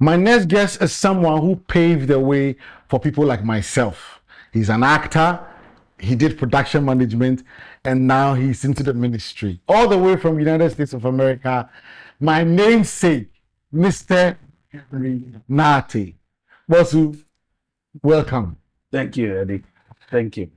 My next guest is someone who paved the way for people like myself. He's an actor, he did production management, and now he's into the ministry. All the way from United States of America, my namesake, Mr. Henry Nartey. Bosu, welcome. Thank you, Eddie. Thank you.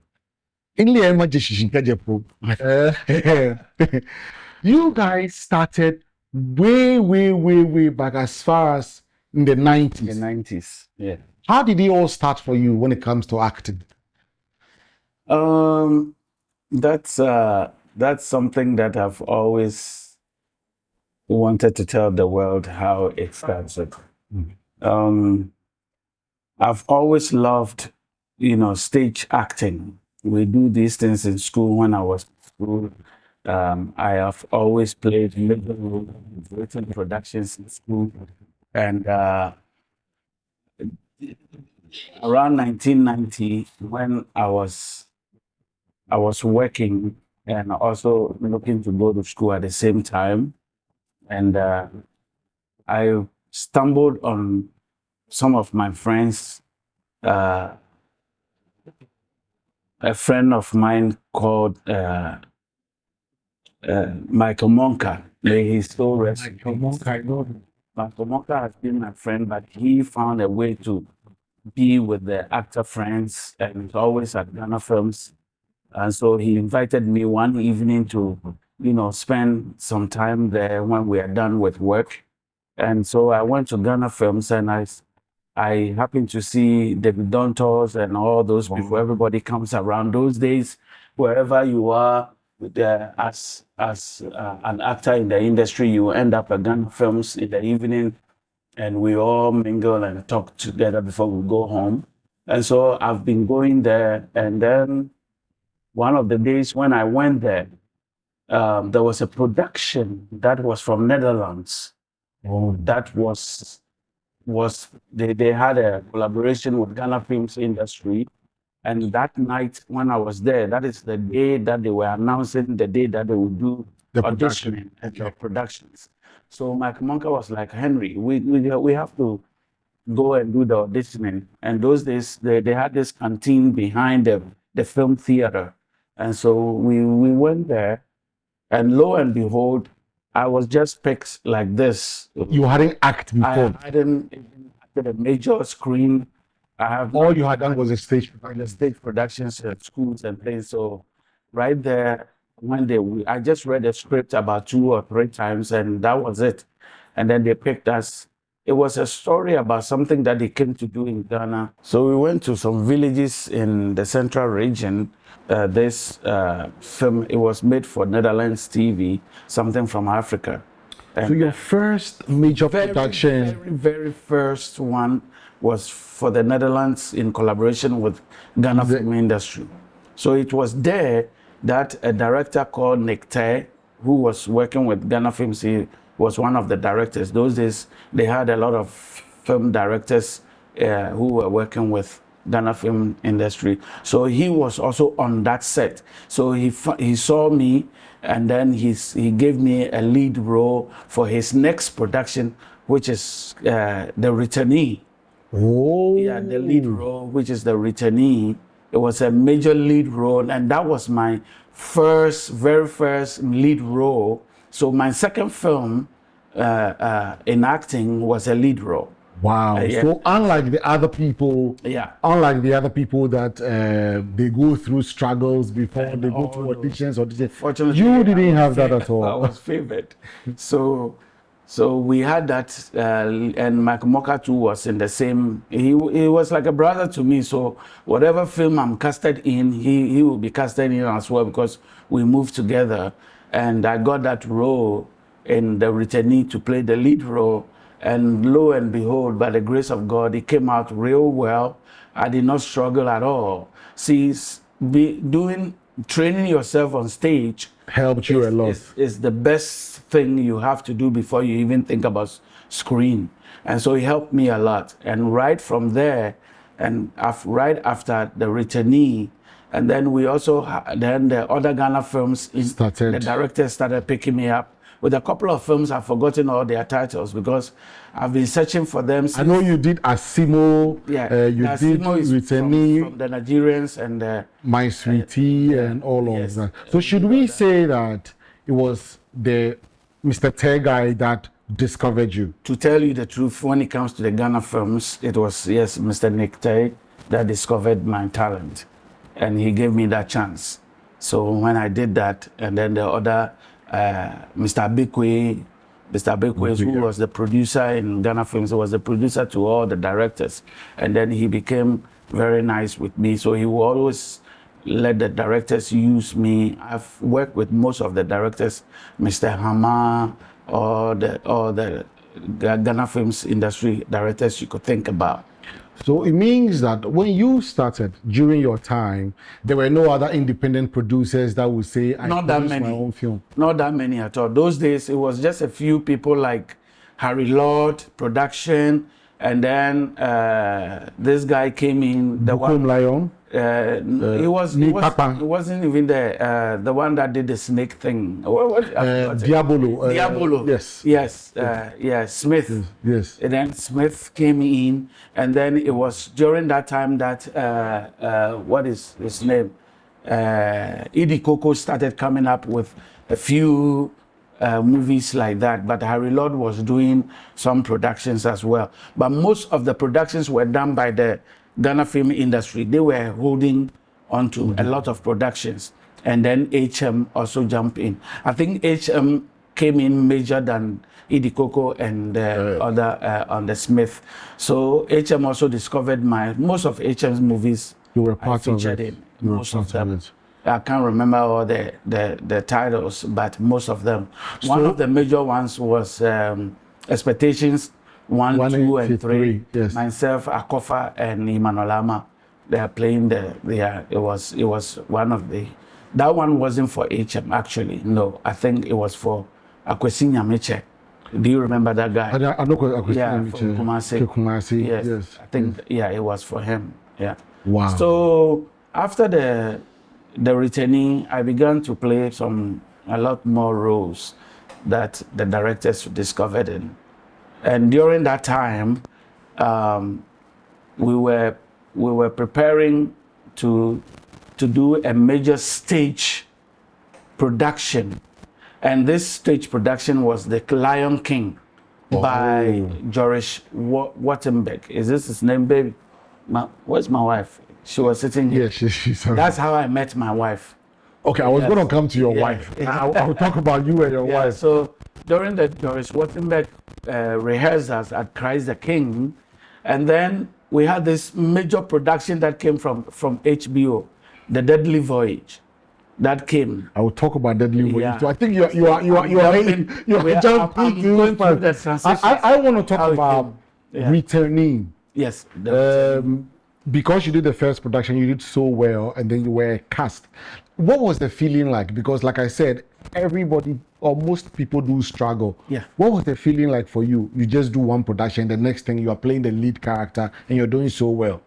You guys started way back as far as in the 90s. In the 90s, yeah. How did it all start for you when it comes to acting? That's something that I've always wanted to tell the world how it started. I've always loved, stage acting. We do these things in school. When I was in school, I have always played little roles, written productions in school, and around 1990, when I was working and also looking to go to school at the same time, and I stumbled on some of my friends. A friend of mine called Michael Monka. May he still rest. Michael Monka, I know him. Michael Monka has been my friend, but he found a way to be with the actor friends, and he's always at Ghana Films. And so he invited me one evening to, spend some time there when we are done with work. And so I went to Ghana Films, and I happened to see David Dontos and all those people. Everybody comes around those days, wherever you are, as an actor in the industry, you end up at Ghana Films in the evening, and we all mingle and talk together before we go home. And so I've been going there, and then one of the days when I went there, there was a production that was from Netherlands. That was they had a collaboration with Ghana Films Industry. And that night when I was there, that is the day that they were announcing the day that they would do The auditioning and the productions. So Mike Monka was like, Henry, we have to go and do the auditioning. And those days they had this canteen behind the film theater. And so we went there, and lo and behold, I was just picked like this. You hadn't acted before. I hadn't even acted a major screen. All you had done was a stage the stage productions at schools and things. So right there, one day, I just read the script about 2 or 3 times, and that was it. And then they picked us. It was a story about something that they came to do in Ghana. So we went to some villages in the central region. This film, it was made for Netherlands TV, something from Africa. And so your first major production? Very first one was for the Netherlands in collaboration with Ghana Film Industry. So it was there that a director called Nartey, who was working with Ghana Films, he was one of the directors. Those days, they had a lot of film directors who were working with Ghana Film Industry. So he was also on that set. So he saw me, and then he gave me a lead role for his next production, which is The Returnee. Oh. Yeah, the lead role, which is The Returnee. It was a major lead role, and that was my very first lead role. So my second film in acting was a lead role. Wow. So unlike the other people, that they go through struggles before they go to auditions. Fortunately, you didn't have that at all. I was favored. So we had that, and Mike Moka too was in the same. He was like a brother to me. So whatever film I'm casted in, he will be casted in as well, because we moved together, and I got that role in The Returnee to play the lead role. And lo and behold, by the grace of God, it came out real well. I did not struggle at all. See, training yourself on stage helped you a lot. Is the best thing you have to do before you even think about screen. And so it helped me a lot. And right from there, and right after The Returnee, And then we also, then the other Ghana films, Started. the directors started picking me up. With a couple of films, I've forgotten all their titles because I've been searching for them. I know you did Asimo, Yeah, you did Asimo is Riteni, from the Nigerians and My Sweetie, and all of that. So should we say that it was the Mr. Tegai that discovered you? to tell you the truth, when it comes to the Ghana films, it was, yes, Mr. Nick Tay that discovered my talent. And he gave me that chance. So when I did that, and then the other, Mr. Abekwe, who was the producer in Ghana films, he was the producer to all the directors. And then he became very nice with me. So he will always let the directors use me. I've worked with most of the directors, Mr. Hama, or the Ghana films industry directors you could think about. So it means that when you started during your time, there were no other independent producers that would say, I Not that produce many. my own film. Not that many at all. Those days, it was just a few people like Harry Lord Production, and then this guy came in. The Bukom one, Lion. he wasn't even the one that did the snake thing. Diabolo. Diabolo. Yes. Yes. Yeah. Smith. Yes. And then Smith came in, and then it was during that time that what is his name? Edie Coco started coming up with a few movies like that, but Harry Lord was doing some productions as well. But most of the productions were done by the Ghana film industry. They were holding onto a lot of productions, and then HM also jumped in. I think HM came in major than Edie Coco and other on the Smith. So HM also discovered most of HM's movies. You were part of featured it. in most of them. I can't remember all the titles, but most of them. One of the major ones was Expectations 1, 2, and 3. Yes. Myself, Akofa, and Imanolama. They are playing it was one of the. That one wasn't for HM actually. No, I think it was for Akwesi Nyameche. Do you remember that guy? I know Akwesi Nyameche. From Kumasi. Kumasi. Yes. I think it was for him. Yeah. Wow. So after the returning, I began to play a lot more roles that the directors discovered in. And during that time, we were preparing to do a major stage production, and this stage production was the Lion King by Joris Wattenberg. Is this his name, baby? Where's my wife? She was sitting here. Yeah, she's That's how I met my wife. Okay, I was going to come to your wife. I'll talk about you and your wife. So during the Joris Wattenberg rehearsals at Christ the King, and then we had this major production that came from HBO, The Deadly Voyage. That came. I will talk about Deadly Voyage. Yeah. So I think you are jumping too fast. I want to talk about returning. Yes. Because you did the first production, you did so well, and then you were cast. What was the feeling like? Because, like I said, everybody or most people do struggle. Yeah. What was the feeling like for you? You just do one production, the next thing you are playing the lead character, and you're doing so well.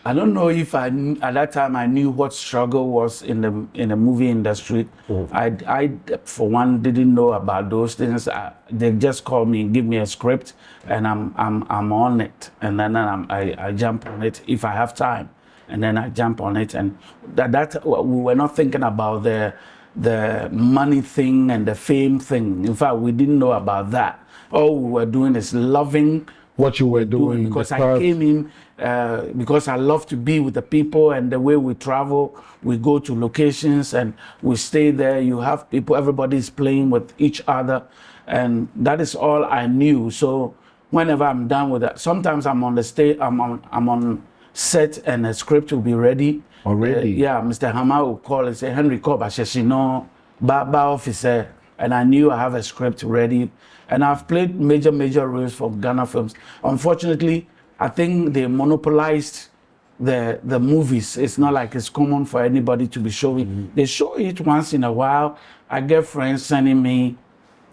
I don't know if at that time I knew what struggle was in the movie industry. I for one didn't know about those things. They just call me, give me a script, and I'm on it, and then I jump on it if I have time, and then I jump on it, and that we were not thinking about the money thing and the fame thing. In fact, we didn't know about that. All we were doing is loving what you were doing, because I came in because I love to be with the people, and the way we travel, we go to locations and we stay there. You have people, everybody's playing with each other, and that is all I knew. So whenever I'm done with that, sometimes I'm on the stage, I'm on set, and a script will be ready already. Yeah, Mr. Hama will call and say, Henry Koba Sheshino, Baba officer, and I knew I have a script ready. And I've played major roles for Ghana films. Unfortunately, I think they monopolized the movies. It's not like it's common for anybody to be showing. They show it once in a while. I get friends sending me,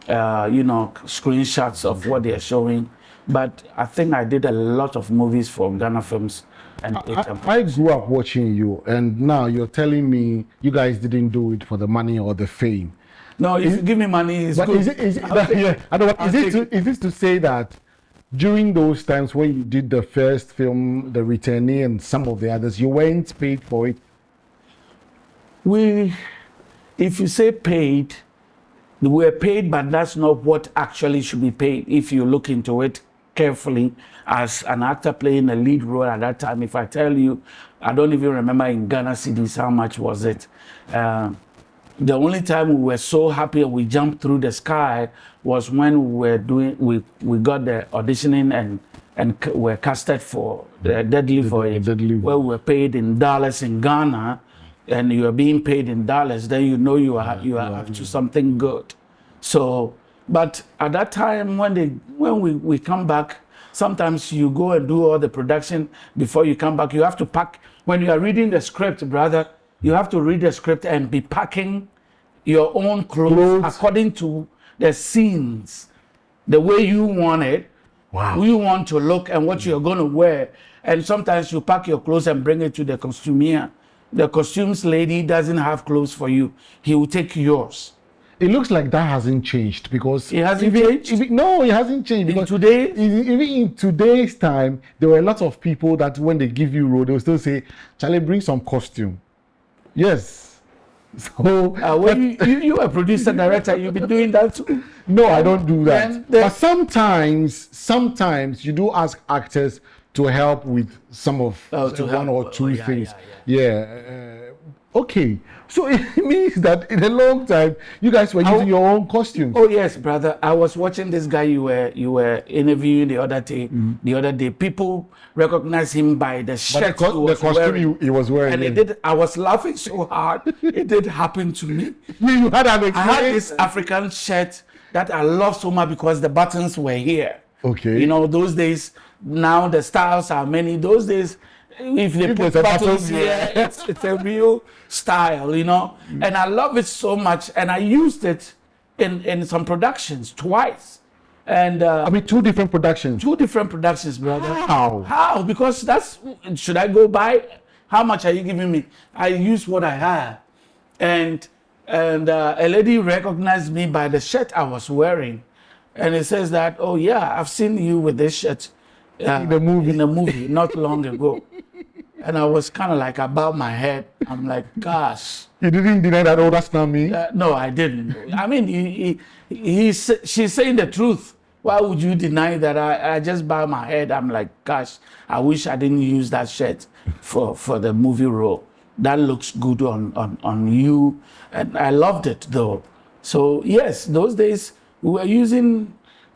screenshots of what they're showing. But I think I did a lot of movies for Ghana Films and I grew up watching you, and now you're telling me you guys didn't do it for the money or the fame. No, if you give me money, it's But good. I don't know. Is this to say that during those times when you did the first film, The Returnee, and some of the others, you weren't paid for it? If you say paid, we were paid, but that's not what actually should be paid. If you look into it carefully, as an actor playing a lead role at that time, if I tell you, I don't even remember in Ghana cedis how much was it. The only time we were so happy and we jumped through the sky was when we got the auditioning and were casted for the Deadly Voyage, where we were paid in dollars in Ghana, and you are being paid in dollars. Then you know you are up to something good. So, but at that time when we come back, sometimes you go and do all the production before you come back. You have to pack when you are reading the script, brother. You have to read the script and be packing your own clothes according to the scenes, the way you want it, you want to look, and what you're going to wear. And sometimes you pack your clothes and bring it to the costumier. The costumes lady doesn't have clothes for you. He will take yours. It looks like that hasn't changed, because it hasn't changed. No, it hasn't changed, because even in today's time, there were a lot of people that when they give you role, they'll still say, "Charlie, bring some costume." Yes. So when you are producer director, you've been doing that too. No, I don't do that. But sometimes you do ask actors to help with some of one or two things. Okay, so it means that in a long time you guys were using your own costumes. Oh yes, brother. I was watching this guy you were interviewing the other day. The other day, people recognized him by the shirt the costume he was wearing. And it did. I was laughing so hard. It did happen to me. You had an experience. I had this African shirt that I love so much because the buttons were here. Okay. You know, those days. Now the styles are many. Those days, if they put buttons here, it's a real style, you know. And I love it so much, and I used it in some productions twice. And I mean, two different productions. Two different productions, brother. How? Because should I go buy? How much are you giving me? I use what I have, and a lady recognized me by the shirt I was wearing, and it says that, "Oh yeah, I've seen you with this shirt." In the movie not long ago. And I was kind of like, I bowed my head. I'm like, gosh. You didn't deny that? Oh, that's not me. No, I didn't. I mean, she's saying the truth. Why would you deny that? I just bow my head. I'm like, gosh, I wish I didn't use that shirt for the movie role. That looks good on you. And I loved it though. So yes, those days we were using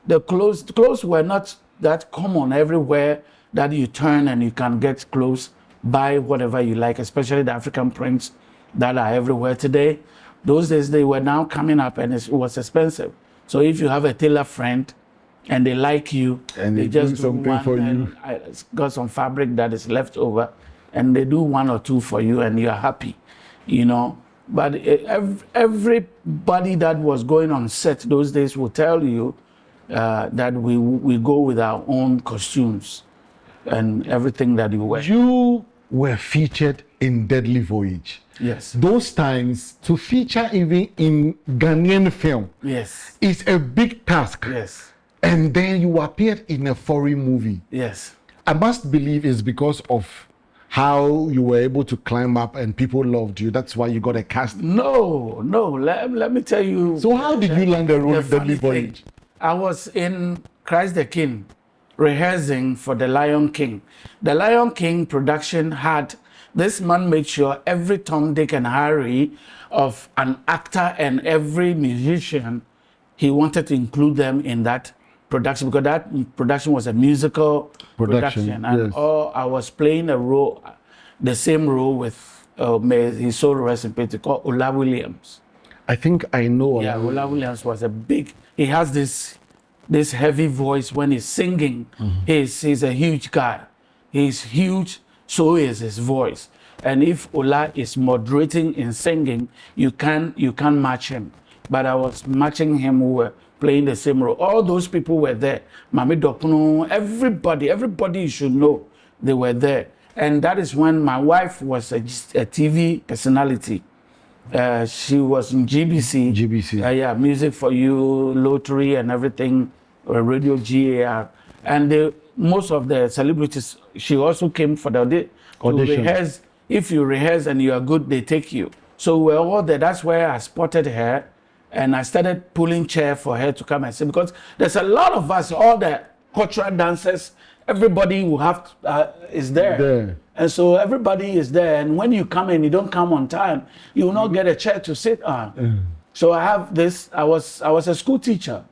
the clothes. The clothes were not that common everywhere that you turn and you can get clothes, buy whatever you like, especially the African prints that are everywhere today. Those days they were now coming up and it was expensive. So if you have a tailor friend and they like you, and they just do something for you. I got some fabric that is left over, and they do one or two for you and you're happy, you know. But everybody that was going on set those days will tell you that we go with our own costumes and everything that you wear. You were featured in Deadly Voyage. Yes. Those times to feature even in Ghanaian film. Yes. Is a big task. Yes. And then you appeared in a foreign movie. Yes. I must believe it's because of how you were able to climb up and people loved you. That's why you got a cast. No. Let me tell you. So how did you land the role in Deadly Voyage? I was in Christ the King rehearsing for The Lion King. The Lion King production had this man made sure every Tom, Dick, and Harry of an actor and every musician, he wanted to include them in that production because that production was a musical production. And I was playing a role, the same role with, may his soul rest in peace, called Ola Williams. I think I know. Yeah, Ola Williams was he has this heavy voice when he's singing. He's a huge guy. He's huge, so is his voice. And if Ola is moderating in singing, you can't match him. but I was matching him. We were playing the same role. All those people were there. Mami Dokuno, everybody you should know, they were there. And that is when my wife was a TV personality. She was in GBC. Yeah, Music for You, Lottery and everything, Radio GAR. And most of the celebrities, she also came for the audition. Rehearse. If you rehearse and you are good, they take you. So we were all there. That's where I spotted her. And I started pulling chair for her to come and sing. Because there's a lot of us, all the cultural dancers, everybody who is there. And so everybody is there. And when you come and you don't come on time, you will not get a chair to sit on. So I have this, I was a school teacher.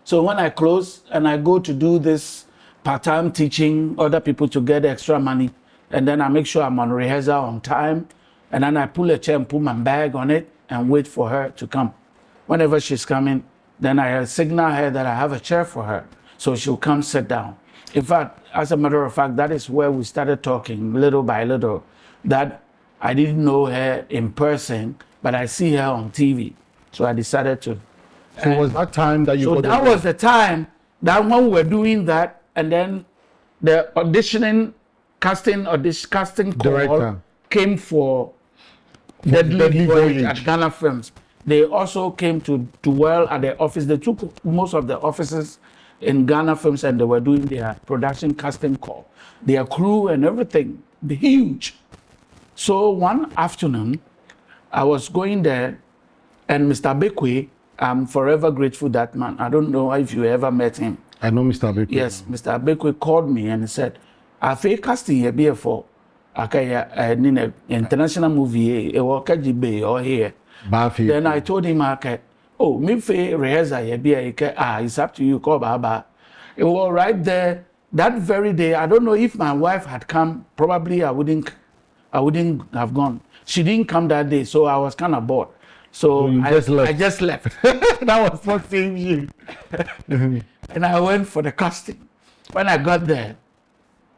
So when I close and I go to do this part-time teaching other people to get extra money, and then I make sure I'm on rehearsal on time, and then I pull a chair and put my bag on it and wait for her to come. Whenever she's coming, then I signal her that I have a chair for her. So she'll come sit down. In fact, as a matter of fact, that is where we started talking little by little, that I didn't know her in person, but I see her on TV. So I decided to. So it was that time that you... So that was the time that when we were doing that, and then the casting call director came for Deadly Voyage at Ghana Films. They also came to dwell at the office. They took most of the offices in Ghana Films and they were doing their production casting call. Their crew and everything, huge. So one afternoon, I was going there and Mr. Bekwe, I'm forever grateful that man. I don't know if you ever met him. I know Mr. Bekwe. Yes, Mr. Bekwe called me and he said, I feel casting here for an international movie, or here. Then I told him, oh, me fe rehearsal it's up to you, call Baba. It was right there. That very day, I don't know if my wife had come, probably I wouldn't have gone. She didn't come that day, so I was kind of bored. So I just left. That was what saved you. And I went for the casting. When I got there,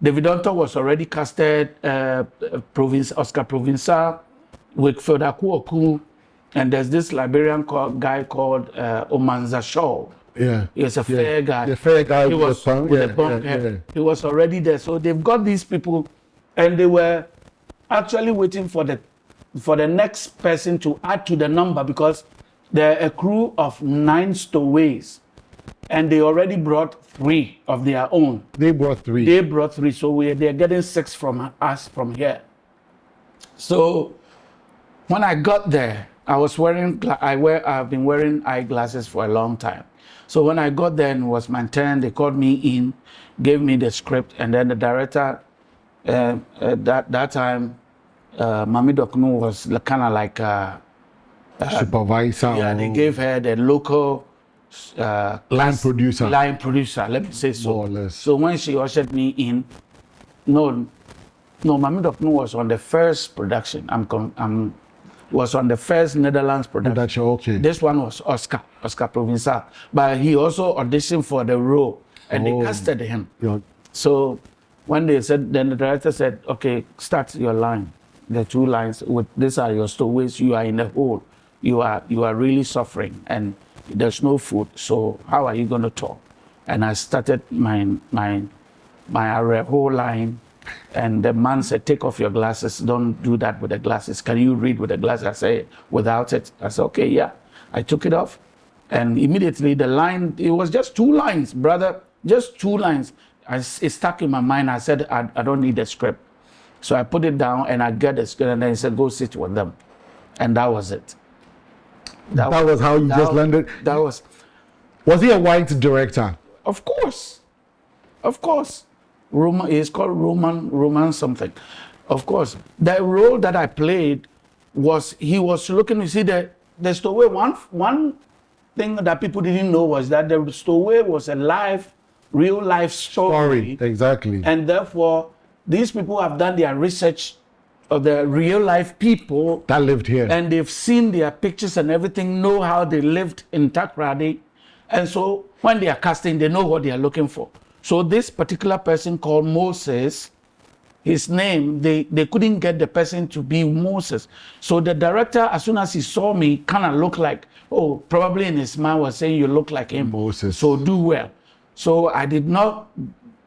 David Donto was already casted, Oscar Provençal, Wakefield Akuoku, and there's this Liberian guy called Omanza Shaw. Yeah. He was a fair guy. The fair guy he was with the punk hair. He was already there. So they've got these people, and they were actually waiting for the next person to add to the number because they're a crew of 9 stowaways. And they already brought 3 of their own. They brought 3. So they're getting 6 from us from here. So when I got there, I've been wearing eyeglasses for a long time. So when I got there and it was my turn, they called me in, gave me the script, and then the director, that time, Mami Dokno was kind of like supervisor. Yeah, they gave her the local line producer, let me say so. More or less. So when she ushered me in, no, Mami Dokno was on the first production. Was on the first Netherlands production. Okay. This one was Oscar Provençal, but he also auditioned for the role, and they casted him. Yeah. So when they said, then the director said, "Okay, start your line. The 2 lines. These are your stories. You are in the hole. You are really suffering, and there's no food. So how are you going to talk?" And I started my whole line. And the man said, "Take off your glasses. Don't do that with the glasses. Can you read with the glasses?" I said, "Without it." I said, "Okay, yeah." I took it off. And immediately the line, it was just 2 lines, brother. Just 2 lines. It stuck in my mind. I said, I don't need the script. So I put it down and I got the script. And then he said, "Go sit with them." And that was it. That was how you just landed? Was he a white director? Of course. Of course. It's called Roman something. Of course, the role that I played he was looking, you see, the stowaway, one thing that people didn't know was that the stowaway was a real life story. Exactly. And therefore, these people have done their research of the real life people that lived here. And they've seen their pictures and everything, know how they lived in Takoradi. And so when they are casting, they know what they are looking for. So this particular person called Moses, his name, they couldn't get the person to be Moses. So the director, as soon as he saw me, kind of looked like, oh, probably in his mind was saying, you look like him. Moses. So do well. So I did not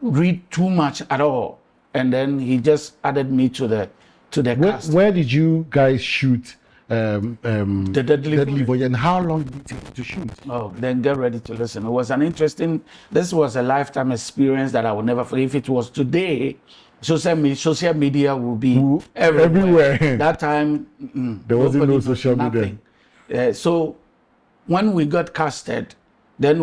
read too much at all. And then he just added me to the cast. Where did you guys shoot The Deadly Voyage, and how long did it take to shoot? Oh, then get ready to listen. It was this was a lifetime experience that I will never forget. If it was today, social media will be everywhere. That time, there wasn't no social media. So when we got casted, then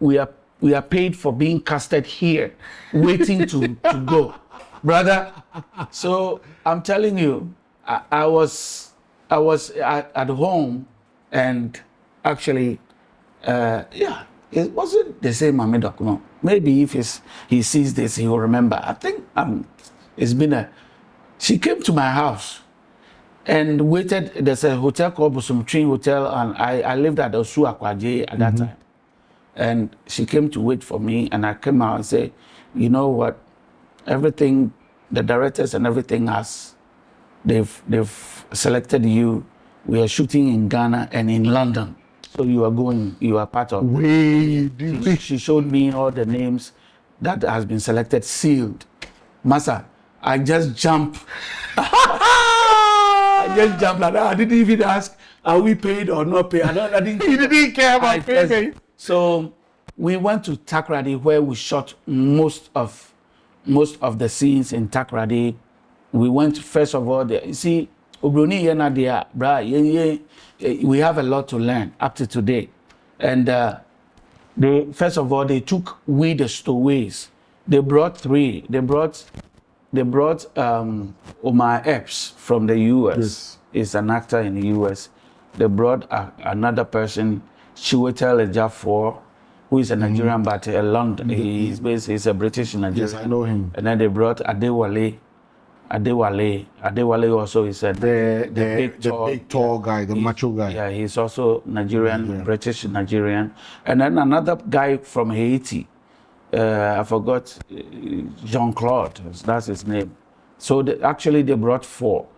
we are paid for being casted here, waiting to go, brother. So I'm telling you, I was at home, and actually, it wasn't the same Mame Document. Maybe if he sees this, he will remember. I think she came to my house and waited. There's a hotel called Busumtrin Hotel, and I lived at Osu Akwaje at that time. And she came to wait for me, and I came out and said, you know what, everything, the directors and everything they've selected you. We are shooting in Ghana and in London. So you are part of it. She showed me all the names that has been selected, sealed. Massa, I just jumped. I just jumped like that. I didn't even ask, are we paid or not paid? I didn't care about paying. So we went to Takoradi, where we shot most of the scenes in Takoradi. We went, first of all, you see, we have a lot to learn up to today. And first of all, they took the stowaways. They brought three. They brought Omar Epps from the U.S. Yes. He's an actor in the U.S. They brought another person, Chiwetel Ejiofor, who is a Nigerian, but a London. He's a British Nigerian. Yes, I know him. And then they brought Adewale also is the big tall guy, the macho guy. Yeah, he's also Nigerian, British Nigerian. And then another guy from Haiti, I forgot, Jean-Claude, that's his name. So actually they brought four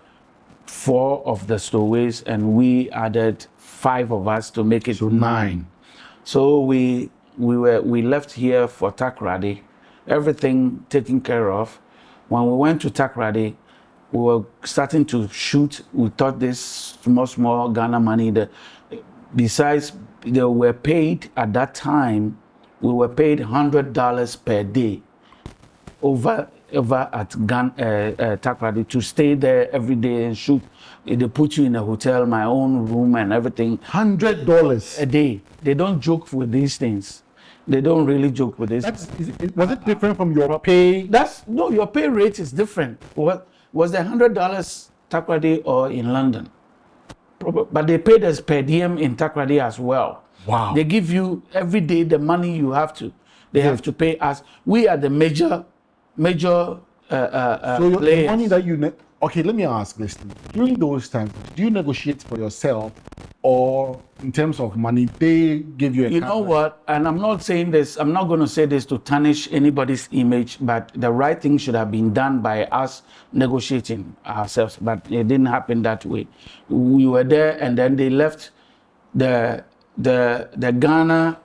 of the stowaways, and we added 5 of us to make it 9. So we left here for Takoradi, everything taken care of. When we went to Takoradi, we were starting to shoot. We thought this small Ghana money. Besides, they were paid at that time. We were paid $100 per day over at Takoradi to stay there every day and shoot. They put you in a hotel, my own room and everything. $100 a day. They don't joke with these things. They don't really joke with this. Was it different from your pay? No, your pay rate is different. What was the $100 Takoradi or in London? But they paid us per diem in Takoradi as well. Wow. They give you every day the money you have to. They have to pay us. We are the major so players. the money that okay, let me ask this. During those times, do you negotiate for yourself, or in terms of money, they give you a You know what? And I'm not saying this, I'm not going to say this to tarnish anybody's image, but the right thing should have been done by us negotiating ourselves. But it didn't happen that way. We were there, and then they left the Ghana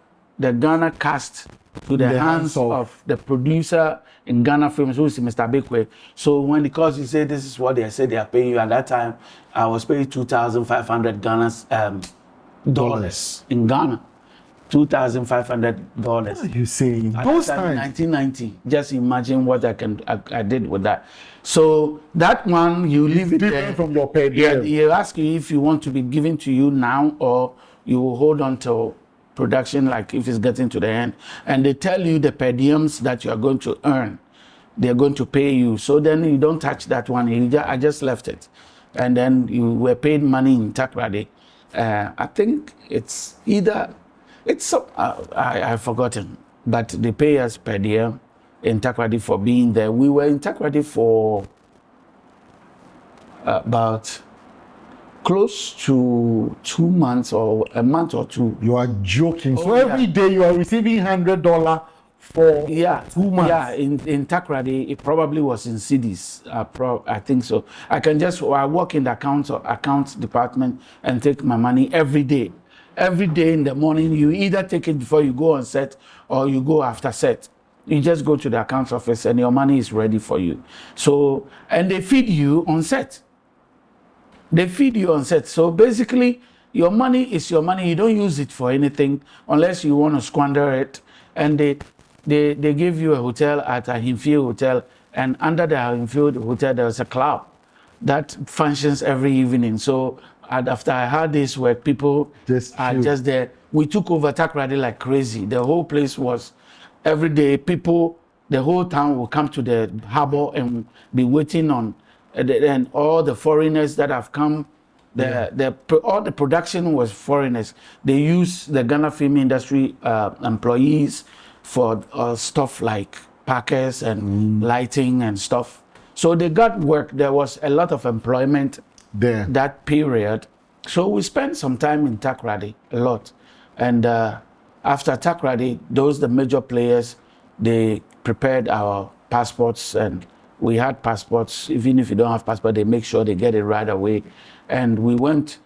cast to the hands of the producer in Ghana Films, who is Mr. Bekwe. So when he said this is what they said they are paying you, at that time I was paying $2,500 dollars in Ghana. $2,500. You say those times 1990. Just imagine what I did with that. So that one you leave it there from your pay. He ask you if you want to be given to you now, or you will hold on to production, like if it's getting to the end, and they tell you the per diems that you are going to earn, they're going to pay you. So then you don't touch that one. I just left it, and then you were paid money in Takoradi. I think it's I've forgotten, but they pay us per diem in Takoradi for being there. We were in Takoradi for about close to 2 months or a month or two. You are joking. So every day you are receiving $100 for Yeah, 2 months. Yeah, in Takrady, it probably was in cities. I think so. I work in the accounts department and take my money every day. Every day in the morning, you either take it before you go on set or you go after set. You just go to the accounts office and your money is ready for you. So, and they feed you on set. They feed you on set. So basically, your money is your money. You don't use it for anything unless you want to squander it. And they give you a hotel at a Hinfield Hotel. And under the Hinfield Hotel, there's a club that functions every evening. So after I had this work, people are just there. We took over Takrady like crazy. The whole place was every day. People, the whole town will come to the harbor and be waiting on, and all the foreigners that have come. All the production was foreigners. They use the Ghana film industry employees for stuff like packers and lighting and stuff. So they got work. There was a lot of employment there that period. So we spent some time in Takrady, a lot. And after Takrady, the major players, they prepared our passports, and we had passports. Even if you don't have passport, they make sure they get it right away. And we went,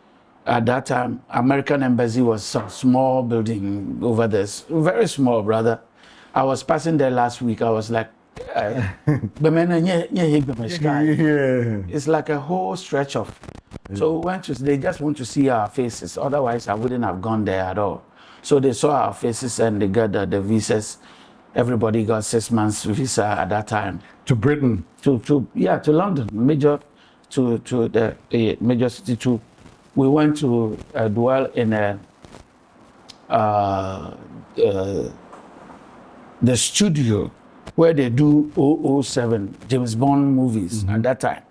at that time, American Embassy was a small building over there, very small, brother. I was passing there last week. I was like, it's like a whole stretch of. So they just want to see our faces. Otherwise, I wouldn't have gone there at all. So they saw our faces and they got the visas. Everybody got 6 months visa at that time. To Britain? To London, to the major city too. We went to dwell in the studio where they do 007 James Bond movies at that time.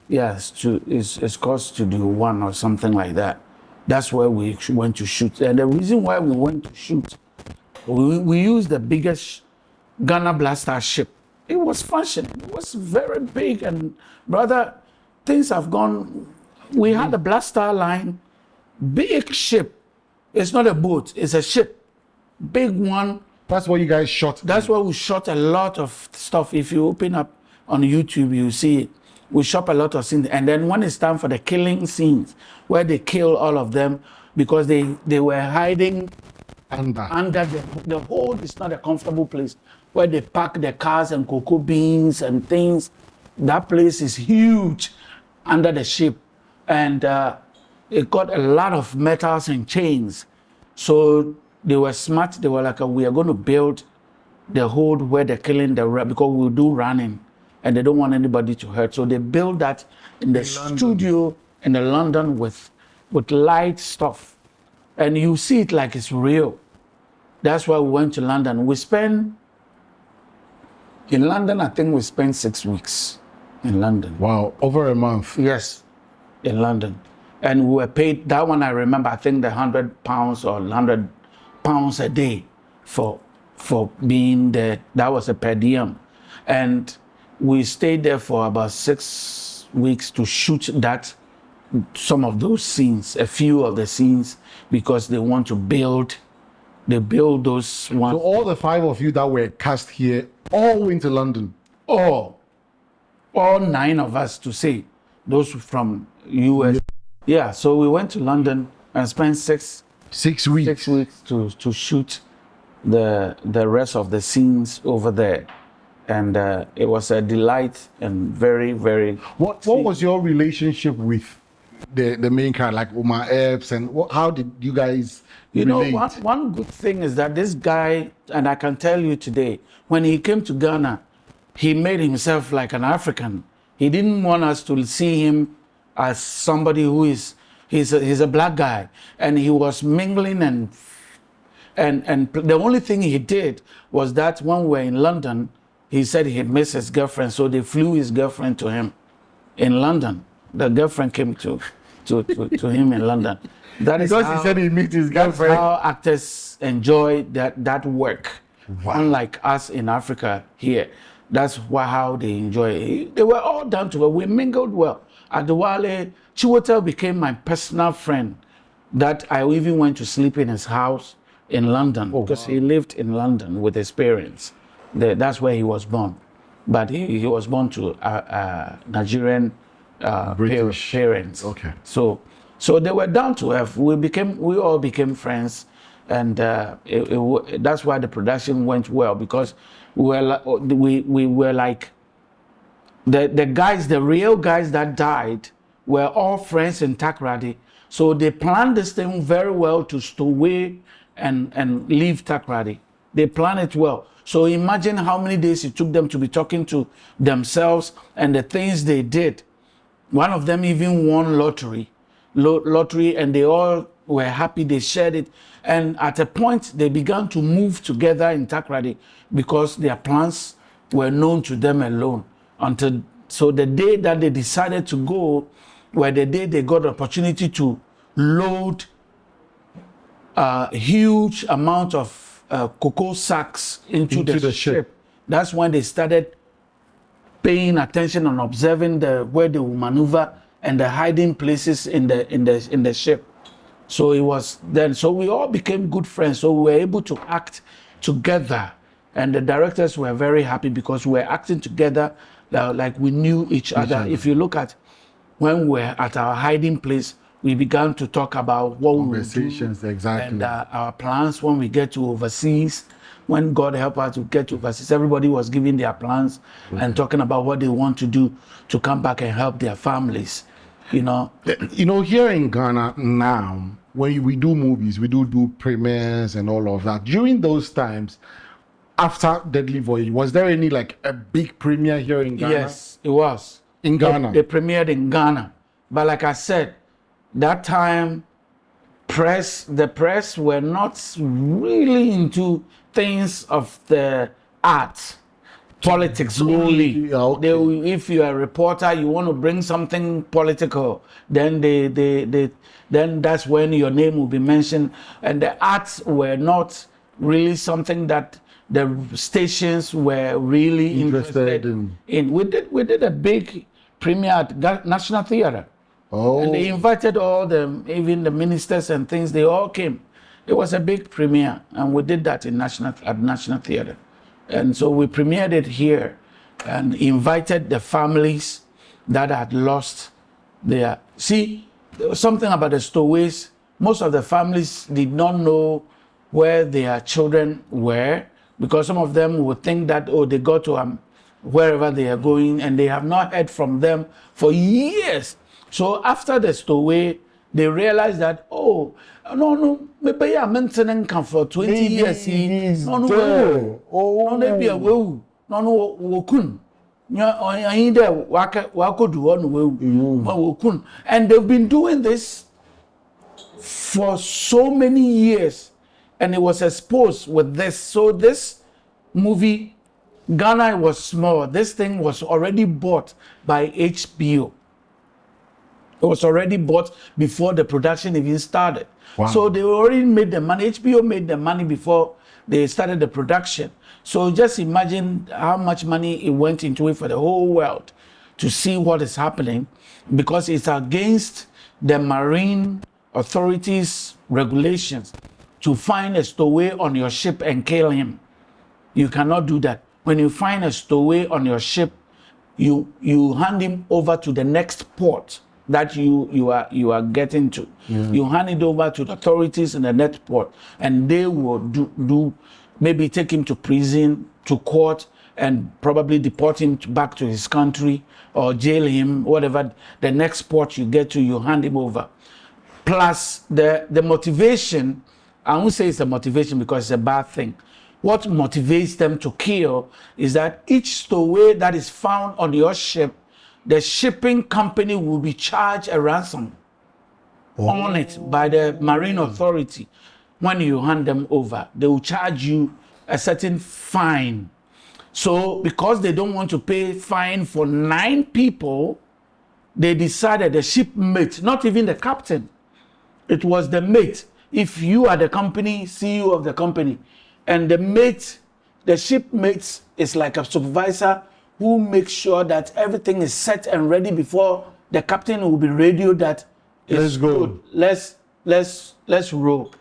Yes, it's called Studio One or something like that. That's where we went to shoot. And the reason why we went to shoot, we used the biggest Ghana blaster ship. It was functioning. It was very big. And brother, things have gone. We had the blaster line, big ship. It's not a boat, it's a ship. Big one. That's what you guys shot. That's where we shot a lot of stuff. If you open up on YouTube, you see it. We shot a lot of scenes. And then when it's time for the killing scenes, where they kill all of them because they were hiding under the hold is not a comfortable place, where they pack the cars and cocoa beans and things. That place is huge under the ship. And it got a lot of metals and chains. So they were smart. They were like, we are going to build the hold where they're killing because we'll do running and they don't want anybody to hurt. So they built that in the studio in London with light stuff. And you see it like it's real. That's why we went to London. In London, I think we spent 6 weeks in London. Wow, over a month. Yes, in London. And we were paid, that one I remember, I think the £100 or £100 a day for being there. That was a per diem. And we stayed there for about 6 weeks to shoot some of those scenes, a few of the scenes, because they want to build those ones. So all the 5 of you that were cast here all went to London? All 9 of us, to say, those from US. Yeah, so we went to London and spent 6 weeks to shoot the rest of the scenes over there. And it was a delight and very, very... What was your relationship with the main character, like Omar Epps, and how did you guys relate? One good thing is that this guy, and I can tell you today, when he came to Ghana, he made himself like an African. He didn't want us to see him as somebody who he's a black guy, and he was mingling and the only thing he did was that when we were in London, he said he missed his girlfriend, so they flew his girlfriend to him in London. The girlfriend came to him in London. That is because he said he met his girlfriend. That's how actors enjoy that work. Wow. Unlike us in Africa here, that's how they enjoy it. They were all down to it. We mingled well. Adewale Chiwetel became my personal friend. That I even went to sleep in his house in London because he lived in London with his parents. That's where he was born. But he was born to Nigerian British parents. Okay. So they were down to earth. We all became friends, and that's why the production went well because we were like the guys, the real guys that died were all friends in Takoradi. So they planned this thing very well to stow away and leave Takoradi. They planned it well. So imagine how many days it took them to be talking to themselves and the things they did. One of them even won lottery, and they all were happy. They shared it, and at a point they began to move together in Takoradi because their plans were known to them alone. So the day that they decided to go, were the day they got the opportunity to load a huge amount of cocoa sacks into the ship. That's when they started paying attention and observing where they will maneuver and the hiding places in the ship. So it was then. So we all became good friends. So we were able to act together, and the directors were very happy because we were acting together like we knew each other. If you look at when we were at our hiding place, we began to talk about what we would do exactly, and our plans when we get to overseas. When God help us to get to overseas, everybody was giving their plans and talking about what they want to do to come back and help their families. You know, here in Ghana now, when we do movies, we do premieres and all of that. During those times, after Deadly Voyage, was there any like a big premiere here in Ghana? Yes, it was. In Ghana? They premiered in Ghana. But like I said, that time, the press were not really into things of the arts, politics only. Okay. If you're a reporter, you want to bring something political, then then that's when your name will be mentioned. And the arts were not really something that the stations were really interested in. We did a big premiere at National Theatre. Oh. And they invited even the ministers and things, they all came. It was a big premiere, and we did that at National Theatre. And so we premiered it here and invited the families that had lost their... See, there was something about the stowaways. Most of the families did not know where their children were because some of them would think that, they go to wherever they are going and they have not heard from them for years. So after the stowaway, they realized that, maybe I'm maintaining for 20 years. No, maybe a will. No, kun. And they've been doing this for so many years, and it was exposed with this. So this movie, Ghana was small. This thing was already bought by HBO. It was already bought before the production even started. Wow. So they already made the money. HBO made the money before they started the production. So just imagine how much money it went into it for the whole world to see what is happening, because it's against the marine authorities' regulations to find a stowaway on your ship and kill him. You cannot do that. When you find a stowaway on your ship, you hand him over to the next port that you are getting to. You hand it over to the authorities in the next port, and they will do maybe take him to prison, to court, and probably deport him back to his country or jail him, whatever. The next port you get to, you hand him over. Plus the motivation, I won't say it's a motivation because it's a bad thing. What motivates them to kill is that each stowaway that is found on your ship, the shipping company will be charged a ransom on it by the marine authority. When you hand them over, they will charge you a certain fine. So because they don't want to pay fine for 9 people, they decided the shipmate, not even the captain, it was the mate. If you are the company, CEO of the company, and the mate, the shipmate is like a supervisor who makes sure that everything is set and ready before the captain will be radioed that let's go. Let's row.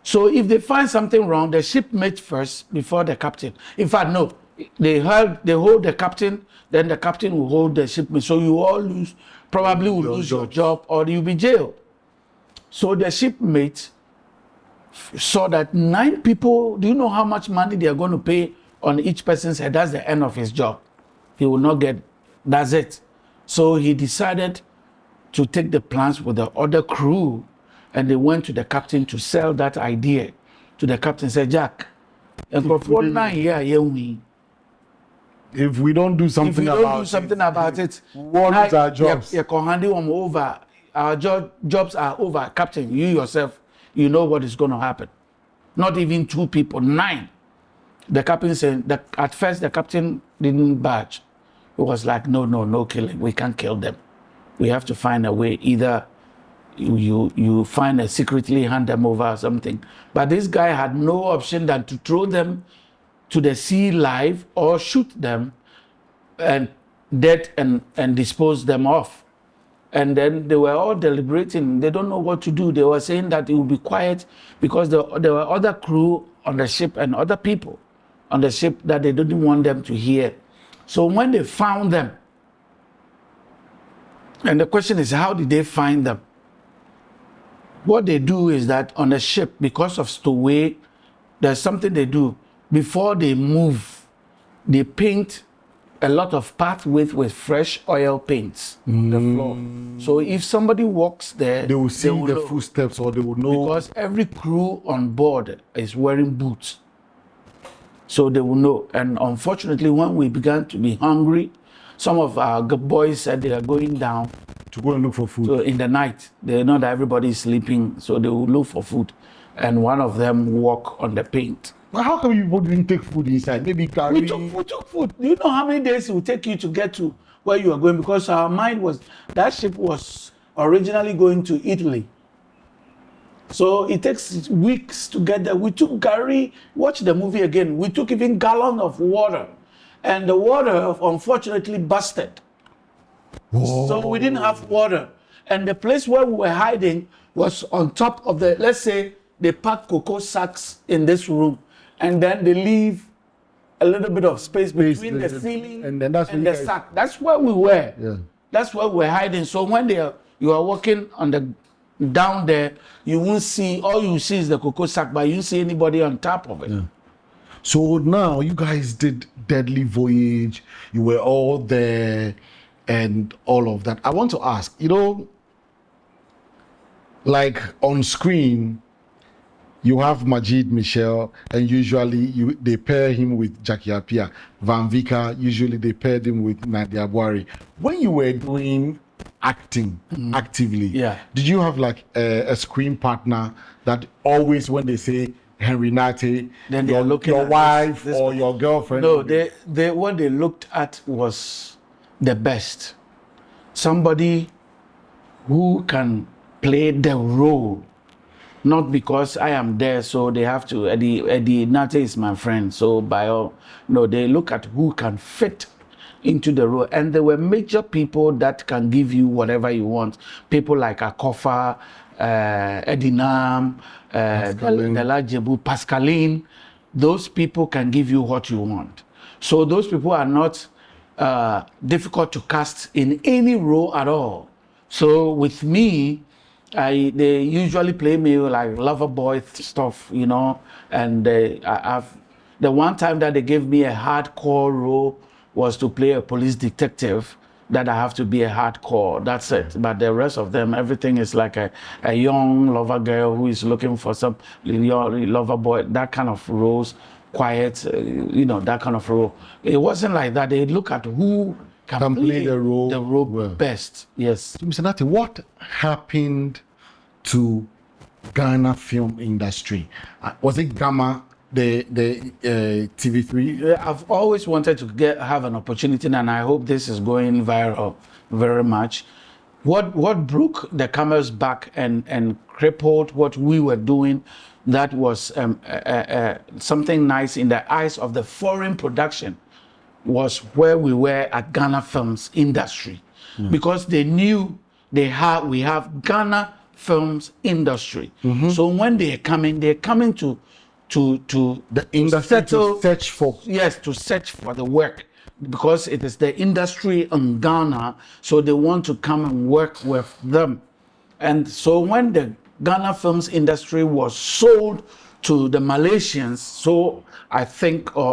So if they find something wrong, the shipmate first before the captain. In fact, no, they hold the captain, then the captain will hold the shipmate. So you all probably will lose your job or you'll be jailed. So the shipmate saw that 9 people, do you know how much money they are going to pay on each person's head? That's the end of his job. He will not get, that's it. So he decided to take the plans with the other crew, and they went to the captain to sell that idea to the captain. Said, Jack, if we don't do something about it, what is our jobs? Over. Our jobs are over. Captain, you yourself, you know what is going to happen. Not even 2 people, 9. The captain said that at first the captain didn't budge. It was like, no killing. We can't kill them. We have to find a way. Either you find a secretly hand them over or something. But this guy had no option than to throw them to the sea live or shoot them and dead and dispose them off. And then they were all deliberating. They don't know what to do. They were saying that it would be quiet because there were other crew on the ship and other people on the ship that they didn't want them to hear. So when they found them, and the question is, how did they find them? What they do is that on the ship, because of stowaway, there's something they do. Before they move, they paint a lot of pathways with fresh oil paints the floor. So if somebody walks there, they will see the footsteps, or they will know. Because every crew on board is wearing boots. So they will know. And unfortunately, when we began to be hungry, some of our boys said they are going down to go and look for food. So in the night, they know that everybody is sleeping, so they will look for food. And one of them walk on the paint. But how come you didn't take food inside? Maybe carry... We took food. Do you know how many days it will take you to get to where you are going? Because our mind was, that ship was originally going to Italy. So it takes weeks to get there. We took Gary, watch the movie again. We took even gallon of water. And the water, unfortunately, busted. Whoa. So we didn't have water. And the place where we were hiding was on top of the, let's say, they pack cocoa sacks in this room. And then they leave a little bit of space between the ceiling and the sack. That's where we were. Yeah. That's where we're hiding. So when you are walking on the down there, you won't see, all you see is the cocoa sack, but you won't see anybody on top of it. Yeah. So now you guys did Deadly Voyage. You were all there and all of that. I want to ask, like on screen, you have Majid Michel, and usually they pair him with Jackie Appiah. Van Vika, usually they paired him with Nadia Buhari. When you were doing acting actively, did you have like a screen partner that always, when they say Henry Nartey, then they're looking your at wife or your girlfriend? No, what they looked at was the best. Somebody who can play the role. Not because I am there, so they have to. Eddie Nartey is my friend, so they look at who can fit into the role. And there were major people that can give you whatever you want. People like Akofa, Eddie Nam, Dela Jebu, Pascaline. Those people can give you what you want. So those people are not difficult to cast in any role at all. So with me, they usually play me like lover boy stuff, and the one time that they gave me a hardcore role was to play a police detective, that I have to be a hardcore, that's it. But the rest of them, everything is like a young lover girl who is looking for some lover boy, that kind of roles, quiet, that kind of role. It wasn't like that. They look at who can play the role best. Yes. So, Mr. Nartey, what happened to Ghana film industry? Was it Gamma, the TV3? I've always wanted to have an opportunity, and I hope this is going viral very much. What broke the camel's back and crippled what we were doing, that was something nice in the eyes of the foreign production, was where we were at Ghana Films Industry, because they knew we have Ghana films industry. So when they're coming to The industry settle- to search for. yes, to search for the work, because it is the industry in Ghana, so they want to come and work with them. And so when the Ghana films industry was sold to the Malaysians, so I think, or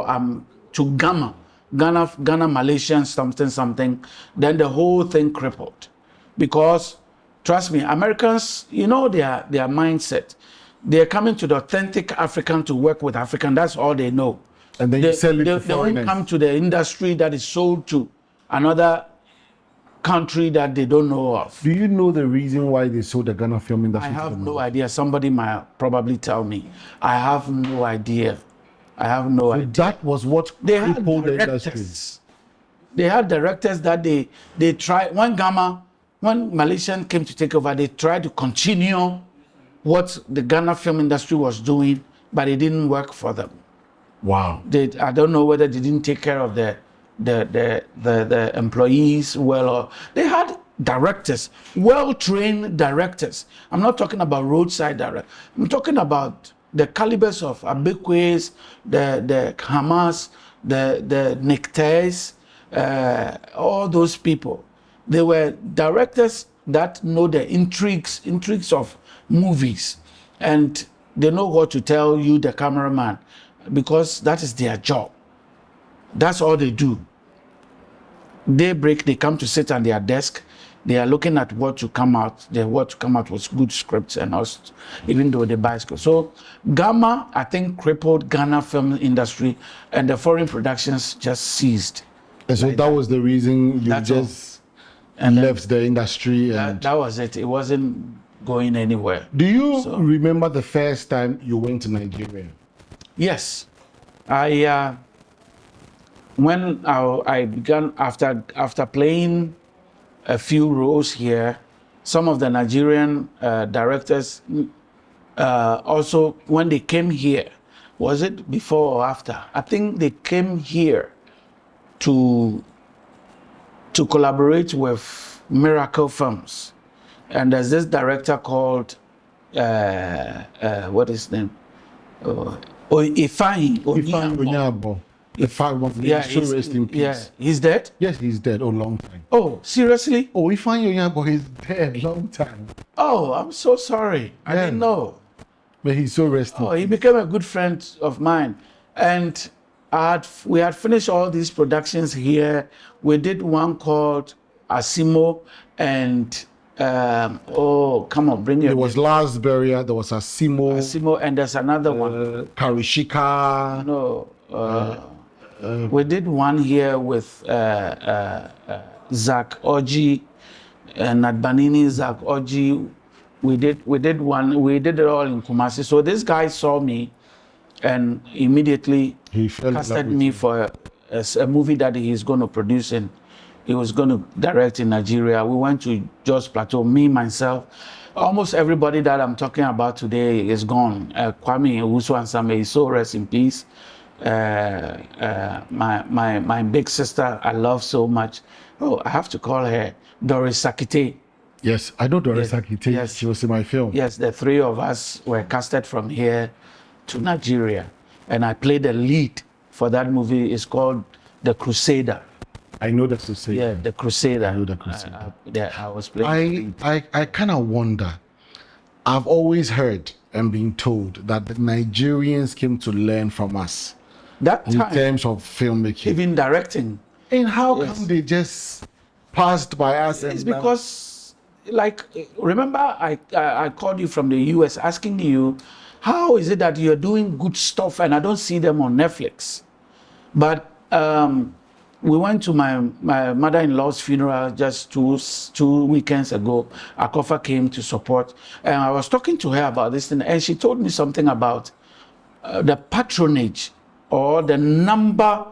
to Ghana Malaysian something, then the whole thing crippled. Because trust me, Americans, you know their mindset. They're coming to the authentic African to work with African. That's all they know. And then you sell it to They won't foreigners. come to the industry that is sold to another country that they don't know of. Do you know the reason why they sold the Ghana film industry? I to have them? no idea. Somebody might probably tell me. I have no idea. I have no idea. That was what They had crippled the industry. directors. They had directors that they tried. When Malaysian came to take over, they tried to continue what the Ghana film industry was doing, but it didn't work for them. Wow. I don't know whether they didn't take care of the employees well, or they had directors, well-trained directors. I'm not talking about roadside directors. I'm talking about the calibers of Abekwes, the Hamas, the Nectaires, all those people. They were directors that know the intrigues of movies, and they know what to tell you, the cameraman, because that is their job. That's all they do. Daybreak, they come to sit on their desk. They are looking at what to come out. What to come out was good scripts and us, even though they buy scripts. So Gamma, I think, crippled Ghana film industry, and the foreign productions just ceased. And so that was the reason you That's all. just left the industry. And That was it. It wasn't going anywhere. do you remember the first time you went to Nigeria? Yes, when I began after playing a few roles here, some of the Nigerian directors also, when they came here, was it before or after? I think they came here to collaborate with Miracle Films, and there's this director called what is his name? Ifeanyi Onyeabo. Onyabo. The fact one, Yeah, so rest in peace. Yeah, he's dead. Yes, he's dead. Oh, long time. Oh, seriously? Oh, Ifeanyi Onyabo is dead. Long time. Oh, I'm so sorry. I Yeah. didn't know. But he's so resting. Oh, he became a good friend of mine, and we had finished all these productions here. We did one called Asimo, and come on, bring your There was Last Burial. There was Asimo. Asimo, and there's another one. Karishika. No, we did one here with Zach Oji and Nadbanini, Zach Oji. We did one. We did it all in Kumasi. So this guy saw me, and immediately He fell in love casted with me you. for a movie that he's going to produce, and he was going to direct in Nigeria. We went to Jos Plateau. Me, myself, almost everybody that I'm talking about today is gone. Kwame Owusu-Ansame, so rest in peace. My big sister, I love so much. Oh, I have to call her Doris Sakite. Yes, I know Doris Akite. yes. She was in my film. Yes, the three of us were casted from here to Nigeria, and I played the lead for that movie. It's called The Crusader. I know that to say. Yeah, The Crusader. I know The Crusader. I was playing. I kind of wonder. I've always heard and been told that the Nigerians came to learn from us That in time, terms of filmmaking. even directing, And how Yes. come they just passed by us? it's and now- because, like, remember I called you from the US asking you, how is it that you're doing good stuff and I don't see them on Netflix? But we went to my mother-in-law's funeral just two weekends ago. Akofa came to support, and I was talking to her about this thing, and she told me something about the patronage or the number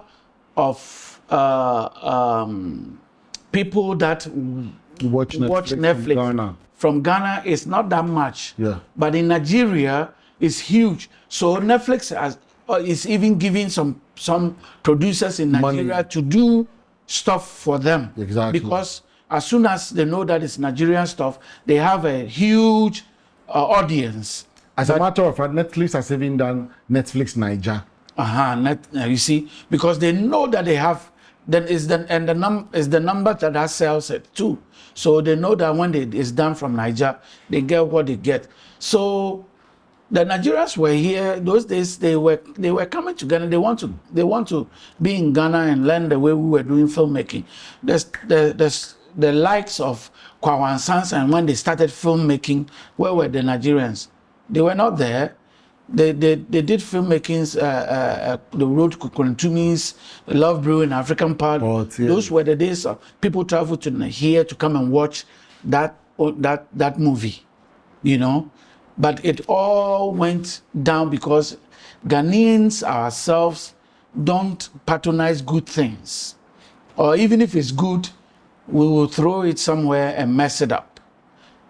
of people that watch Netflix, from Ghana. from Ghana is not that much. Yeah. But in Nigeria, it's huge. So Netflix is even giving some producers in Money. Nigeria to do stuff for them. Exactly. Because as soon as they know that it's Nigerian stuff, they have a huge audience. As a matter of fact, Netflix has even done Netflix Niger. You see, because they know that they have, then is the number that sells it too. So they know that when it's done from Niger, they get what they get. So the Nigerians were here those days. They were coming to Ghana. They want to be in Ghana and learn the way we were doing filmmaking. There's the likes of Kwawan Sans, and when they started filmmaking, where were the Nigerians? They were not there. They did filmmakings, the road to Kukuntumis, Love Brew in African Part. Yeah. Those were the days of people traveled to here to come and watch that movie, you know. But it all went down because Ghanaians ourselves don't patronize good things. Or even if it's good, we will throw it somewhere and mess it up.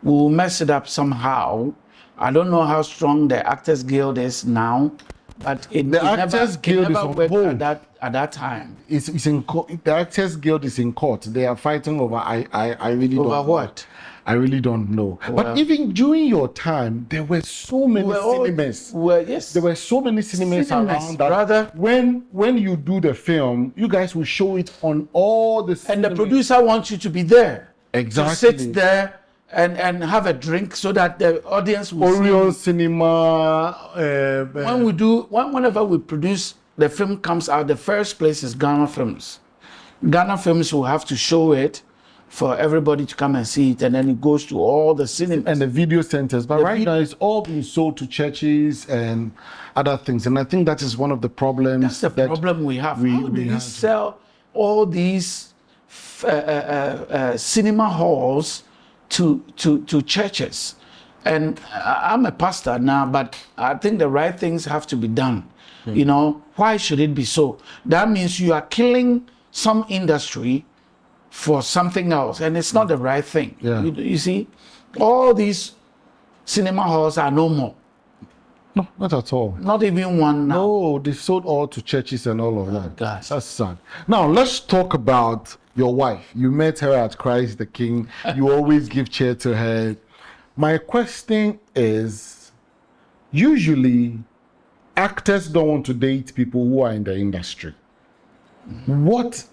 We will mess it up somehow. I don't know how strong the Actors Guild is now, but the Actors Guild is on hold at that time. It's in court. The Actors Guild is in court. They are fighting over. I really don't. Over what? I really don't know. Well, but even during your time, there were so many cinemas. Yes. There were so many cinemas around that. Brother, when you do the film, you guys will show it on all the cinemas. And the producer wants you to be there. Exactly. To sit there and have a drink so that the audience will Orion see. Cinema. Whenever we produce, the film comes out, the first place is Ghana Films. Ghana Films will have to show it for everybody to come and see it, and then it goes to all the cinemas and the video centers. But right now, it's all being sold to churches and other things, and I think that is one of the problems. That's the problem we have. How do you sell all these cinema halls to churches? And I'm a pastor now, but I think the right things have to be done. You know, why should it be so? That means you are killing some industry for something else, and it's not the right thing. Yeah. You see, all these cinema halls are no more. No, not at all. Not even one now. No, they've sold all to churches and all of that. Gosh. That's sad. Now, let's talk about your wife. You met her at Christ the King. You always give cheer to her. My question is, usually, actors don't want to date people who are in the industry. What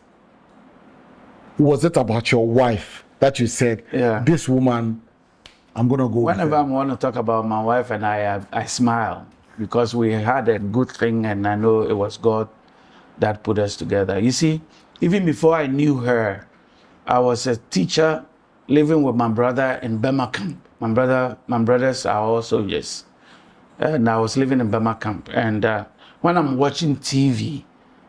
was it about your wife that you said, this woman, I'm going to go Whenever I want to talk about my wife and I smile because we had a good thing, and I know it was God that put us together. You see, even before I knew her, I was a teacher living with my brother in Burma camp. My brothers are all soldiers. And I was living in Burma camp. And when I'm watching TV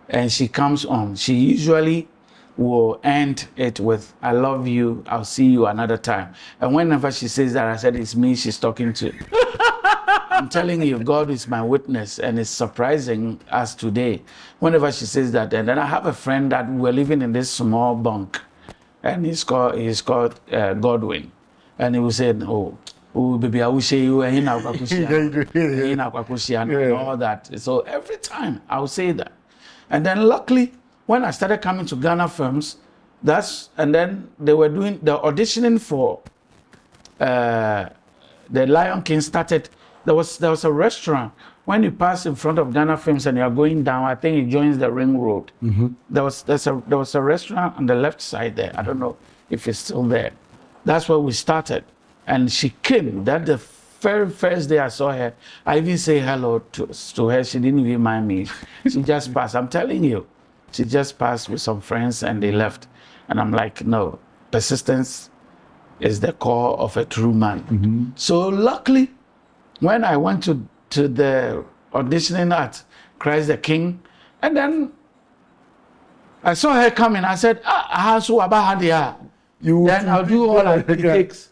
and she comes on, she usually will end it with, I love you, I'll see you another time. And whenever she says that, I said, it's me she's talking to. I'm telling you, God is my witness, and it's surprising as today. Whenever she says that, and then I have a friend that we're living in this small bunk, and he's called Godwin. And he will say, oh, baby, I will show you, and all that. So every time I will say that. And then luckily, when I started coming to Ghana Films, and then they were doing the auditioning for the Lion King started. There was a restaurant. When you pass in front of Ghana Films and you are going down, I think it joins the ring road. Mm-hmm. There was a restaurant on the left side there. I don't know if it's still there. That's where we started. And she came. That the very first day I saw her, I even say hello to her. She didn't even mind me. She just passed. I'm telling you. She just passed with some friends and they left. And I'm like, no, persistence is the core of a true man. Mm-hmm. So luckily, when I went to the auditioning at Christ the King, and then I saw her coming, I said, then I'll do all it takes.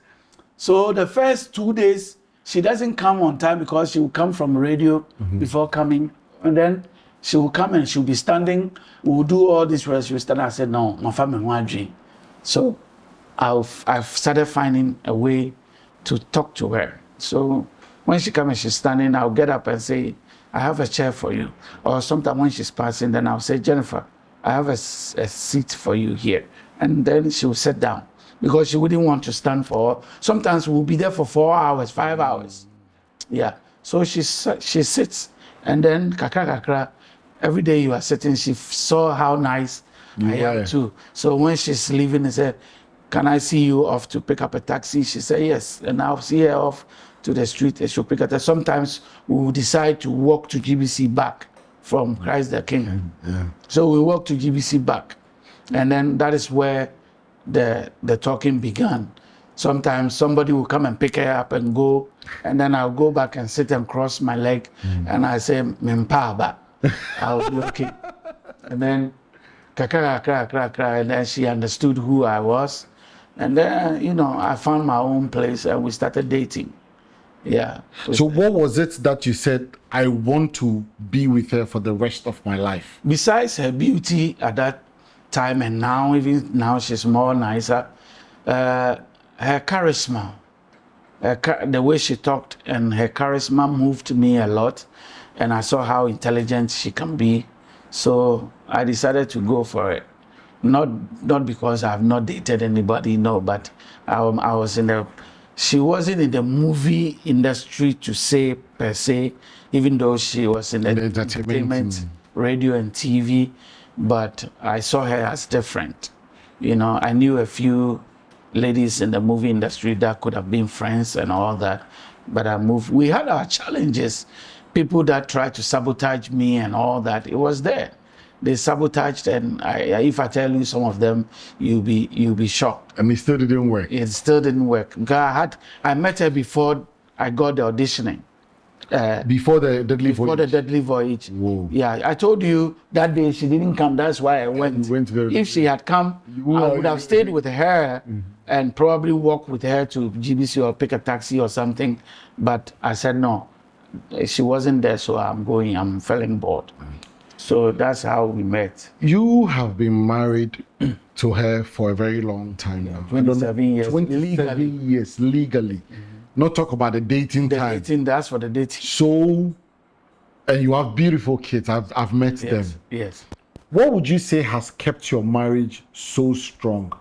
So the first 2 days, she doesn't come on time because she will come from radio before coming. And then she will come and she'll be standing. We'll do all this rest. She'll stand. I said, no, my family won't dream. So I've started finding a way to talk to her. So when she comes and she's standing, I'll get up and say, I have a chair for you. Or sometimes when she's passing, then I'll say, Jennifer, I have a seat for you here. And then she'll sit down. because she wouldn't want to stand for. Sometimes we'll be there for 4 hours, 5 hours. Yeah. So she sits, and then kakra kakra. Every day you are sitting, she saw how nice I am too. So when she's leaving, she said, "Can I see you off to pick up a taxi?" She said, "Yes." And I'll see her off to the street and she'll pick up. Sometimes we will decide to walk to GBC back from Christ the King. Yeah. So we walk to GBC back. And then that is where the talking began. Sometimes somebody will come and pick her up and go, and then I'll go back and sit and cross my leg, and I say, "Mimpaba," I'll be okay. And then, and then she understood who I was, and then I found my own place, and we started dating. Yeah. So what was it that you said, I want to be with her for the rest of my life? Besides her beauty at that time, and now, even now, she's more nicer. Her charisma, the way she talked, and her charisma moved me a lot, and I saw how intelligent she can be. So I decided to go for it. Not because I've not dated anybody, no, but I was in the. She wasn't in the movie industry to say per se, even though she was in the entertainment, radio and TV, but I saw her as different. I knew a few ladies in the movie industry that could have been friends and all that, but I moved. We had our challenges, people that tried to sabotage me and all that. It was there. They sabotaged, and if I tell you some of them, you'll be shocked. And it still didn't work. It still didn't work. I met her before I got the auditioning. Before the Deadly Voyage. Before the Deadly Voyage. Whoa. Yeah, I told you that day she didn't come. That's why I went. If she had come, I would have stayed with her and probably walk with her to GBC or pick a taxi or something. But I said no. She wasn't there, so I'm going. I'm feeling bored. So that's how we met. You have been married to her for a very long time now. 27 years. 27 years legally. Not talk about the dating time. Dating, that's for the dating. So, and you have beautiful kids. I've met them. Yes. What would you say has kept your marriage so strong?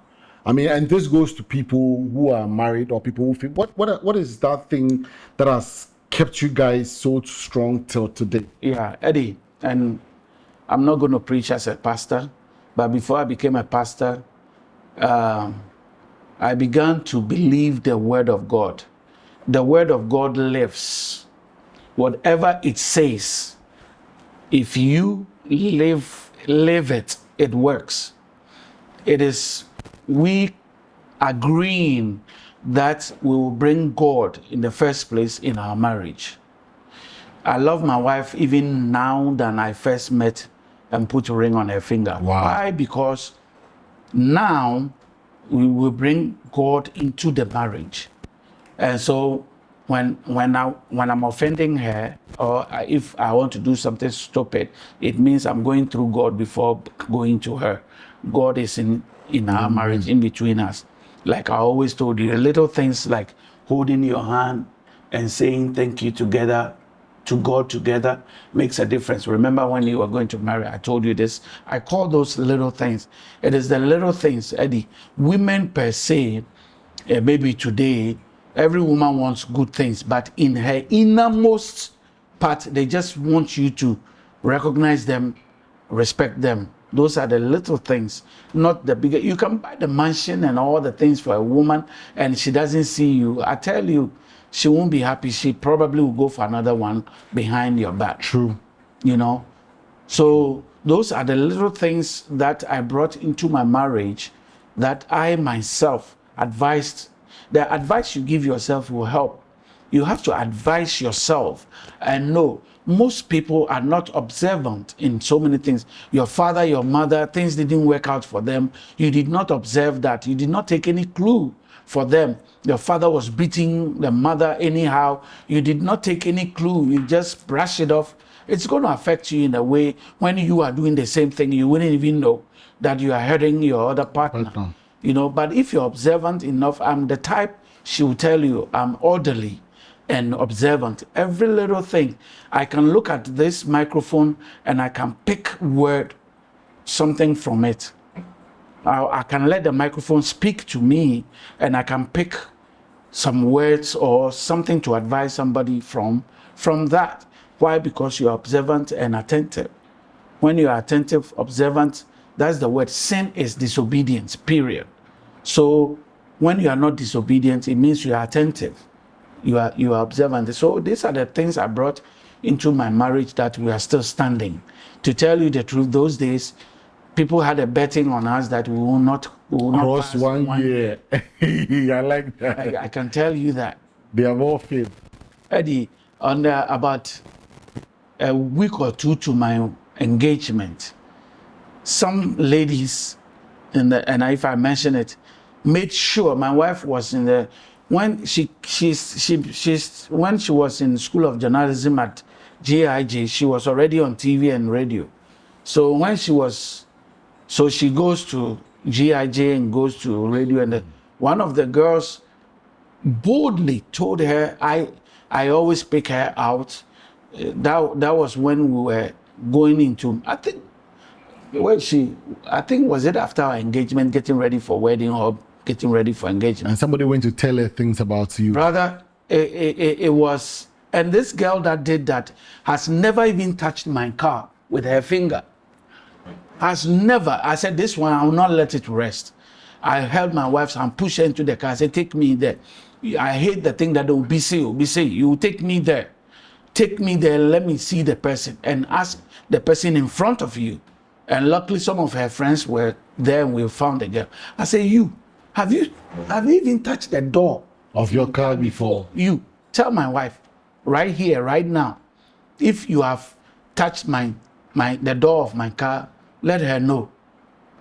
I mean, and this goes to people who are married or people who feel. What is that thing that has kept you guys so strong till today? Yeah, Eddie, and I'm not going to preach as a pastor, but before I became a pastor, I began to believe the word of God. The word of God lives. Whatever it says, if you live it, it works. It is, we agreeing that we will bring God in the first place in our marriage. I love my wife even now than I first met and put a ring on her finger. Wow. Why? Because now we will bring God into the marriage. And so when I'm offending her, or if I want to do something stupid, it means I'm going through God before going to her. God is in our marriage, in between us. Like I always told you, the little things like holding your hand and saying thank you together, to God together, makes a difference. Remember when you were going to marry, I told you this. I call those little things. It is the little things, Eddie. Women per se, maybe today, every woman wants good things, but in her innermost part, they just want you to recognize them, respect them. Those are the little things, not the bigger. You can buy the mansion and all the things for a woman, and she doesn't see you. I tell you, she won't be happy. She probably will go for another one behind your back. True. So those are the little things that I brought into my marriage that I myself advised. The advice you give yourself will help. You have to advise yourself and know. Most people are not observant in so many things. Your father, your mother, things didn't work out for them. You did not observe that. You did not take any clue for them. Your father was beating the mother anyhow. You did not take any clue. You just brush it off. It's going to affect you in a way when you are doing the same thing. You wouldn't even know that you are hurting your other partner. But if you're observant enough, I'm the type, she will tell you, I'm orderly and observant. Every little thing, I can look at this microphone and I can pick something from it. I can let the microphone speak to me, and I can pick some words or something to advise somebody from that. Why? Because you're observant and attentive. When you are attentive, observant, that's the word. Sin is disobedience, period. So when you are not disobedient, it means you are attentive. You are observant. So these are the things I brought into my marriage that we are still standing. To tell you the truth, those days, people had a betting on us that we will not Cross pass 1 year. I like that. I can tell you that. They have all failed. Eddie, on about a week or two to my engagement, some ladies, and if I mention it, made sure my wife was in the when when she was in School of Journalism at GIJ, she was already on TV and radio. So when she was, so she goes to GIJ and goes to radio, and one of the girls boldly told her, I always pick her out. That was when we were going into, I think was it after our engagement, getting ready for wedding or getting ready for engagement. And somebody went to tell her things about you. Brother, it was, and this girl that did that has never even touched my car with her finger. Has never. I said, this one, I will not let it rest. I held my wife's and pushed her into the car. I said, take me there. I hate the thing that will be say. You take me there. Take me there, let me see the person, and ask the person in front of you. And luckily, some of her friends were there, and we found the girl. I say, have you even touched the door Of your car before? You tell my wife right here, right now, if you have touched the door of my car, let her know.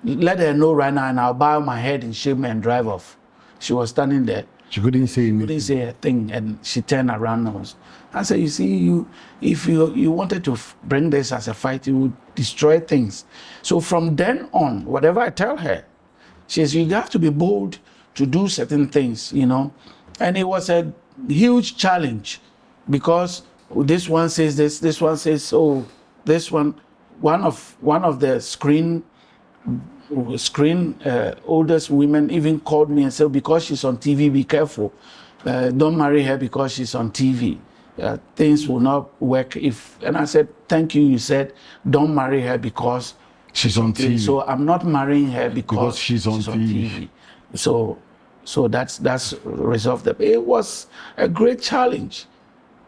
Let her know right now, and I'll bow my head in shame and drive off. She was standing there. She couldn't say anything. Couldn't say a thing, and she turned around and was. I said, you see, if you wanted to bring this as a fight, you would destroy things. So from then on, whatever I tell her, she says, you have to be bold to do certain things, you know. And it was a huge challenge, because this one says this one says, oh, this one of the screen oldest women even called me and said, because she's on TV, be careful. Don't marry her because she's on TV. Things will not work and I said, thank you. You said, don't marry her because she's on TV. So I'm not marrying her because she's on TV. So that's resolved. It was a great challenge.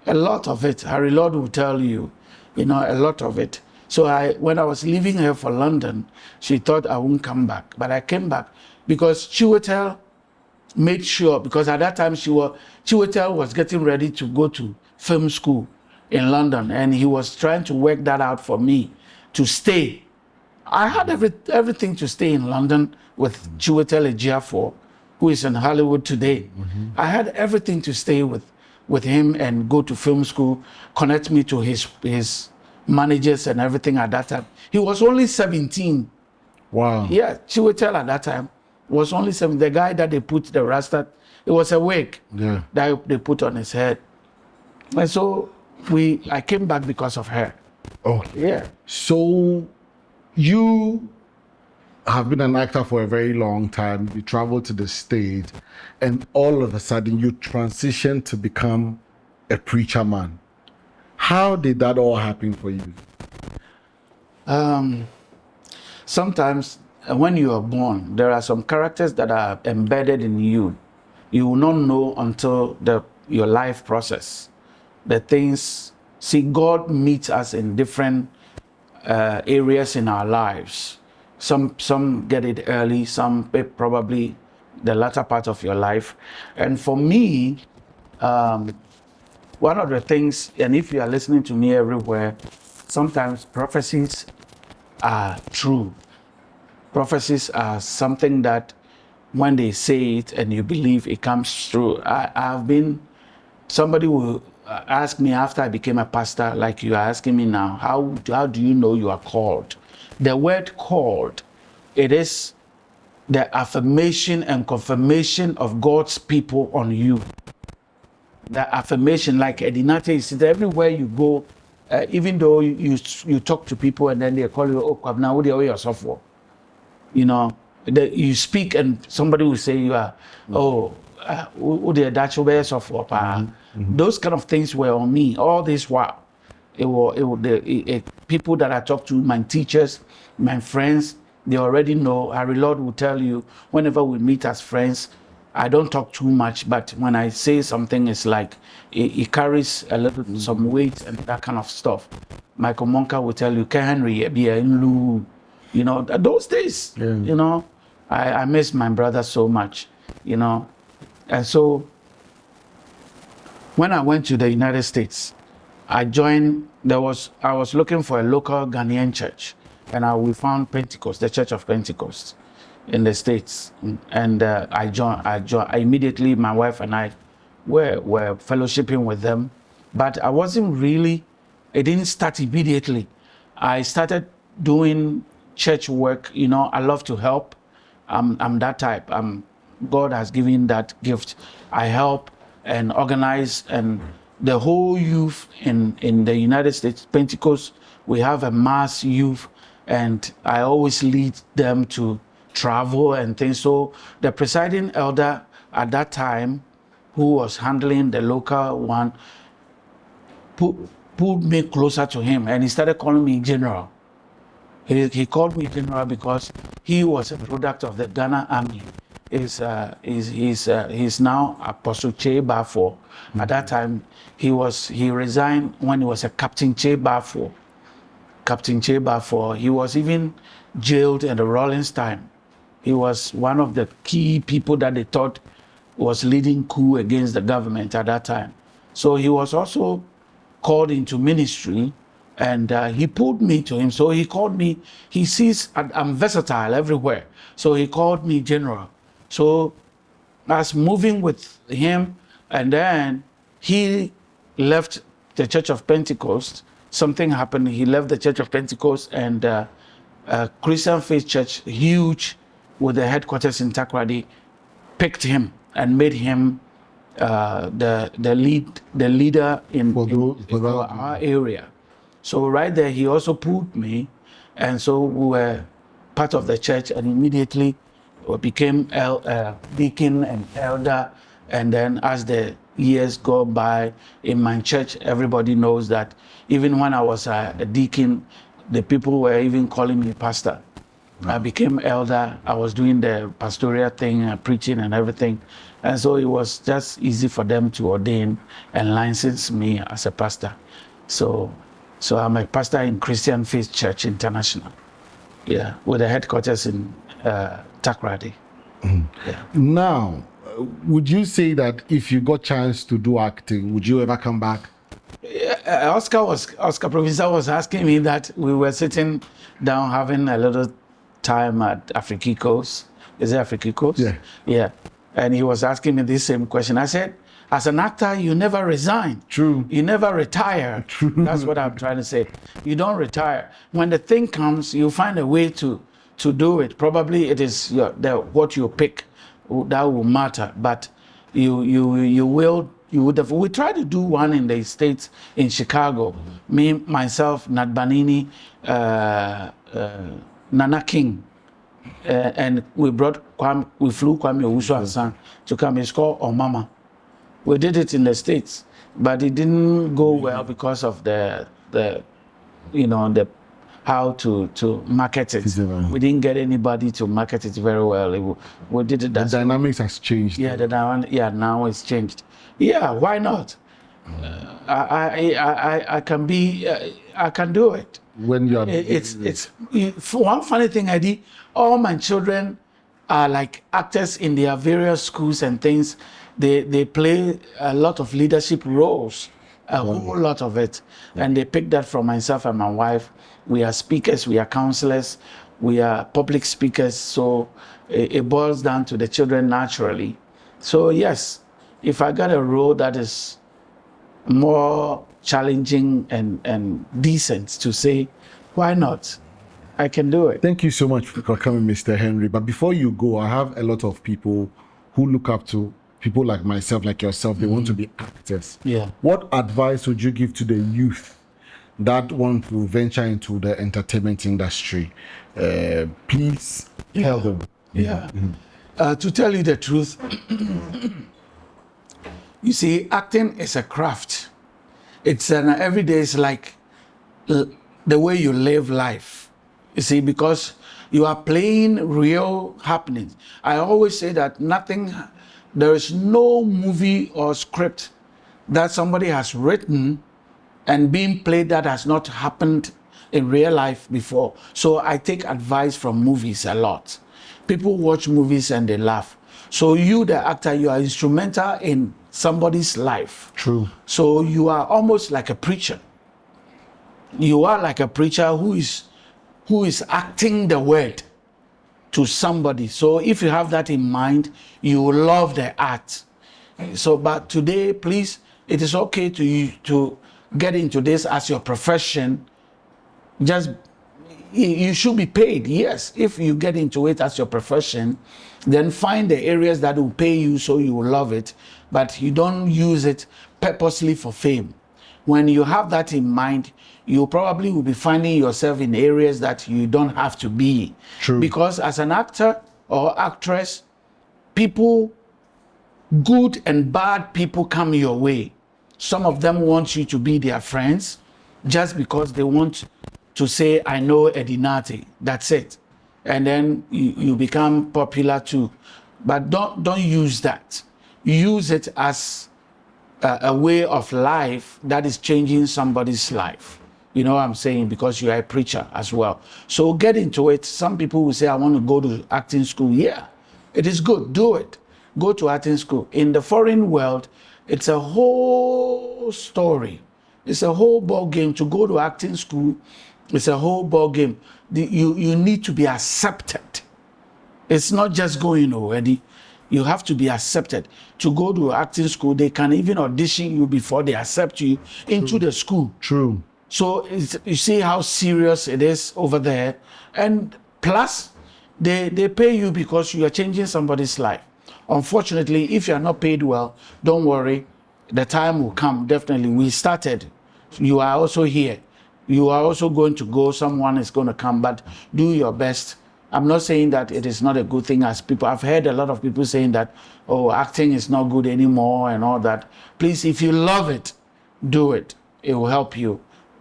A lot of it, Harry Lord will tell you, a lot of it. So when I was leaving her for London, she thought I wouldn't come back. But I came back because Chiwetel made sure, because at that time Chiwetel was getting ready to go to film school in London, and he was trying to work that out for me to stay. I had everything to stay in London with Chiwetel Ejiofor, who is in Hollywood today. Mm-hmm. I had everything to stay with him and go to film school, connect me to his managers and everything at that time. He was only 17. Wow. Yeah, Chiwetel at that time was only 17. The guy that they put the rasta, it was a wig that they put on his head. And so I came back because of her. Oh. Yeah. So you have been an actor for a very long time. You traveled to the States, and all of a sudden you transitioned to become a preacher man. How did that all happen for you? Sometimes when you are born, there are some characters that are embedded in you. You will not know until your life process. The things, see, God meets us in different areas in our lives. Some get it early, some probably the latter part of your life. And for me, one of the things, and if you are listening to me everywhere, sometimes prophecies are true. Prophecies are something that when they say it and you believe, it comes true. Somebody will ask me after I became a pastor, like you are asking me now, how do you know you are called? The word called, it is the affirmation and confirmation of God's people on you. The affirmation, like Eddie Nartey said, everywhere you go, even though you talk to people and then they call you, oh, now what are you for? You speak and somebody will say you are, those kind of things were on me all this while. People that I talk to, my teachers, my friends, they already know. Harry Lord will tell you whenever we meet as friends, I don't talk too much, but when I say something, it's like it carries a little some weight and that kind of stuff. Michael Monka will tell you, Henry, you know, those days, you know, I miss my brother so much, you know. And so when I went to the United States, I was looking for a local Ghanaian church, and we found Pentecost, the Church of Pentecost in the States. And I joined. Immediately, my wife and I were fellowshipping with them. But I wasn't really, it didn't start immediately. I started doing church work. You know, I love to help. I'm that type. God has given that gift. I help and organize, and the whole youth in the United States, Pentecost, we have a mass youth, and I always lead them to travel and things. So the presiding elder at that time, who was handling the local one, pulled me closer to him, and he started calling me General. He called me General because he was a product of the Ghana Army. He's now Apostle Che Bafo. At that time, he resigned when he was a Captain Che Bafo. Captain Che Bafo. He was even jailed in the Rawlins time. He was one of the key people that they thought was leading coup against the government at that time. So he was also called into ministry, and he pulled me to him. So he called me, he sees I'm versatile everywhere. So he called me General. So I was moving with him, and then he left the Church of Pentecost. Something happened. He left the Church of Pentecost, and Christian Faith Church, huge, with the headquarters in Takoradi, picked him and made him the leader in our area. So right there, he also pulled me, and so we were part of the church, and immediately we became deacon and elder. And then as the years go by in my church, everybody knows that even when I was a deacon, the people were even calling me pastor. I became elder. I was doing the pastoral thing, preaching and everything. And so it was just easy for them to ordain and license me as a pastor. So I'm a pastor in Christian Faith Church International. Yeah, with the headquarters in Takoradi. Yeah. Now, would you say that if you got chance to do acting, would you ever come back? Oscar Professor was asking me that. We were sitting down having a little time at Afrikikos. Is it Afrikikos? Yeah. Yeah. And he was asking me this same question. I said, as an actor, you never resign. True. You never retire. True. That's what I'm trying to say. You don't retire. When the thing comes, you find a way to do it. Probably it is what you pick that will matter. But you would have. We tried to do one in the States, in Chicago. Me, myself, Nat Banini, Nana King, and we flew Kwame Owusu to come. It's called Omama. We did it in the States, but it didn't go well because of the how to market it. We didn't get anybody to market it very well. We did it. The dynamics has changed. Yeah, now it's changed. Yeah, why not? I can do it. When you are, It's one funny thing I did. All my children are like actors in their various schools and things. They play a lot of leadership roles, whole lot of it, and they picked that from myself and my wife. We are speakers, we are counselors, we are public speakers. So it boils down to the children naturally. So yes, if I got a role that is more challenging and decent to say, why not? I can do it. Thank you so much for coming, Mr. Henry. But before you go, I have a lot of people who look up to people like myself, like yourself. They want to be actors. Yeah. What advice would you give to the youth that want to venture into the entertainment industry? Please tell them. Yeah. To tell you the truth, you see, acting is a craft. It's an everyday, it's like the way you live life. You see, because you are playing real happenings. I always say that there is no movie or script that somebody has written and being played that has not happened in real life before. So I take advice from movies a lot. People watch movies and they laugh. So you, the actor, you are instrumental in somebody's life. True. So you are almost like a preacher. You are like a preacher who is acting the word to somebody. So if you have that in mind, you will love the art. So, but today, please, it is okay to get into this as your profession. Just you should be paid. Yes, if you get into it as your profession, then find the areas that will pay you so you will love it. But you don't use it purposely for fame. When you have that in mind, you probably will be finding yourself in areas that you don't have to be. True. Because as an actor or actress, people, good and bad people, come your way. Some of them want you to be their friends just because they want to say, I know Eddie Nartey. That's it. And then you become popular too. But don't use that. Use it as a way of life that is changing somebody's life. You know what I'm saying? Because you are a preacher as well. So get into it. Some people will say, I want to go to acting school. Yeah, it is good. Do it. Go to acting school. In the foreign world, it's a whole story. It's a whole ball game to go to acting school. It's a whole ball game. You need to be accepted. It's not just going already. You have to be accepted. To go to acting school, they can even audition you before they accept you into the school. True. So you see how serious it is over there. And plus, they pay you because you are changing somebody's life. Unfortunately, if you are not paid well, don't worry. The time will come, definitely. We started. You are also here. You are also going to go. Someone is going to come, but do your best. I'm not saying that it is not a good thing as people. I've heard a lot of people saying that, oh, acting is not good anymore and all that. Please, if you love it, do it. It will help you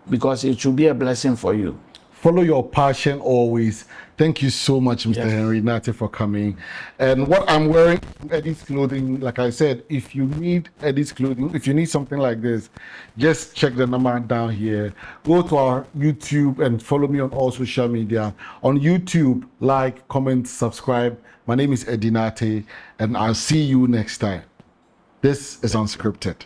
because it should be a blessing for you. Follow your passion always. Thank you so much, Mr. Yes. Henry Nartey, for coming. And what I'm wearing, Eddie's clothing, like I said, if you need Eddie's clothing, if you need something like this, just check the number down here. Go to our YouTube and follow me on all social media. On YouTube, like, comment, subscribe. My name is Eddie Nartey, and I'll see you next time. This is Unscripted.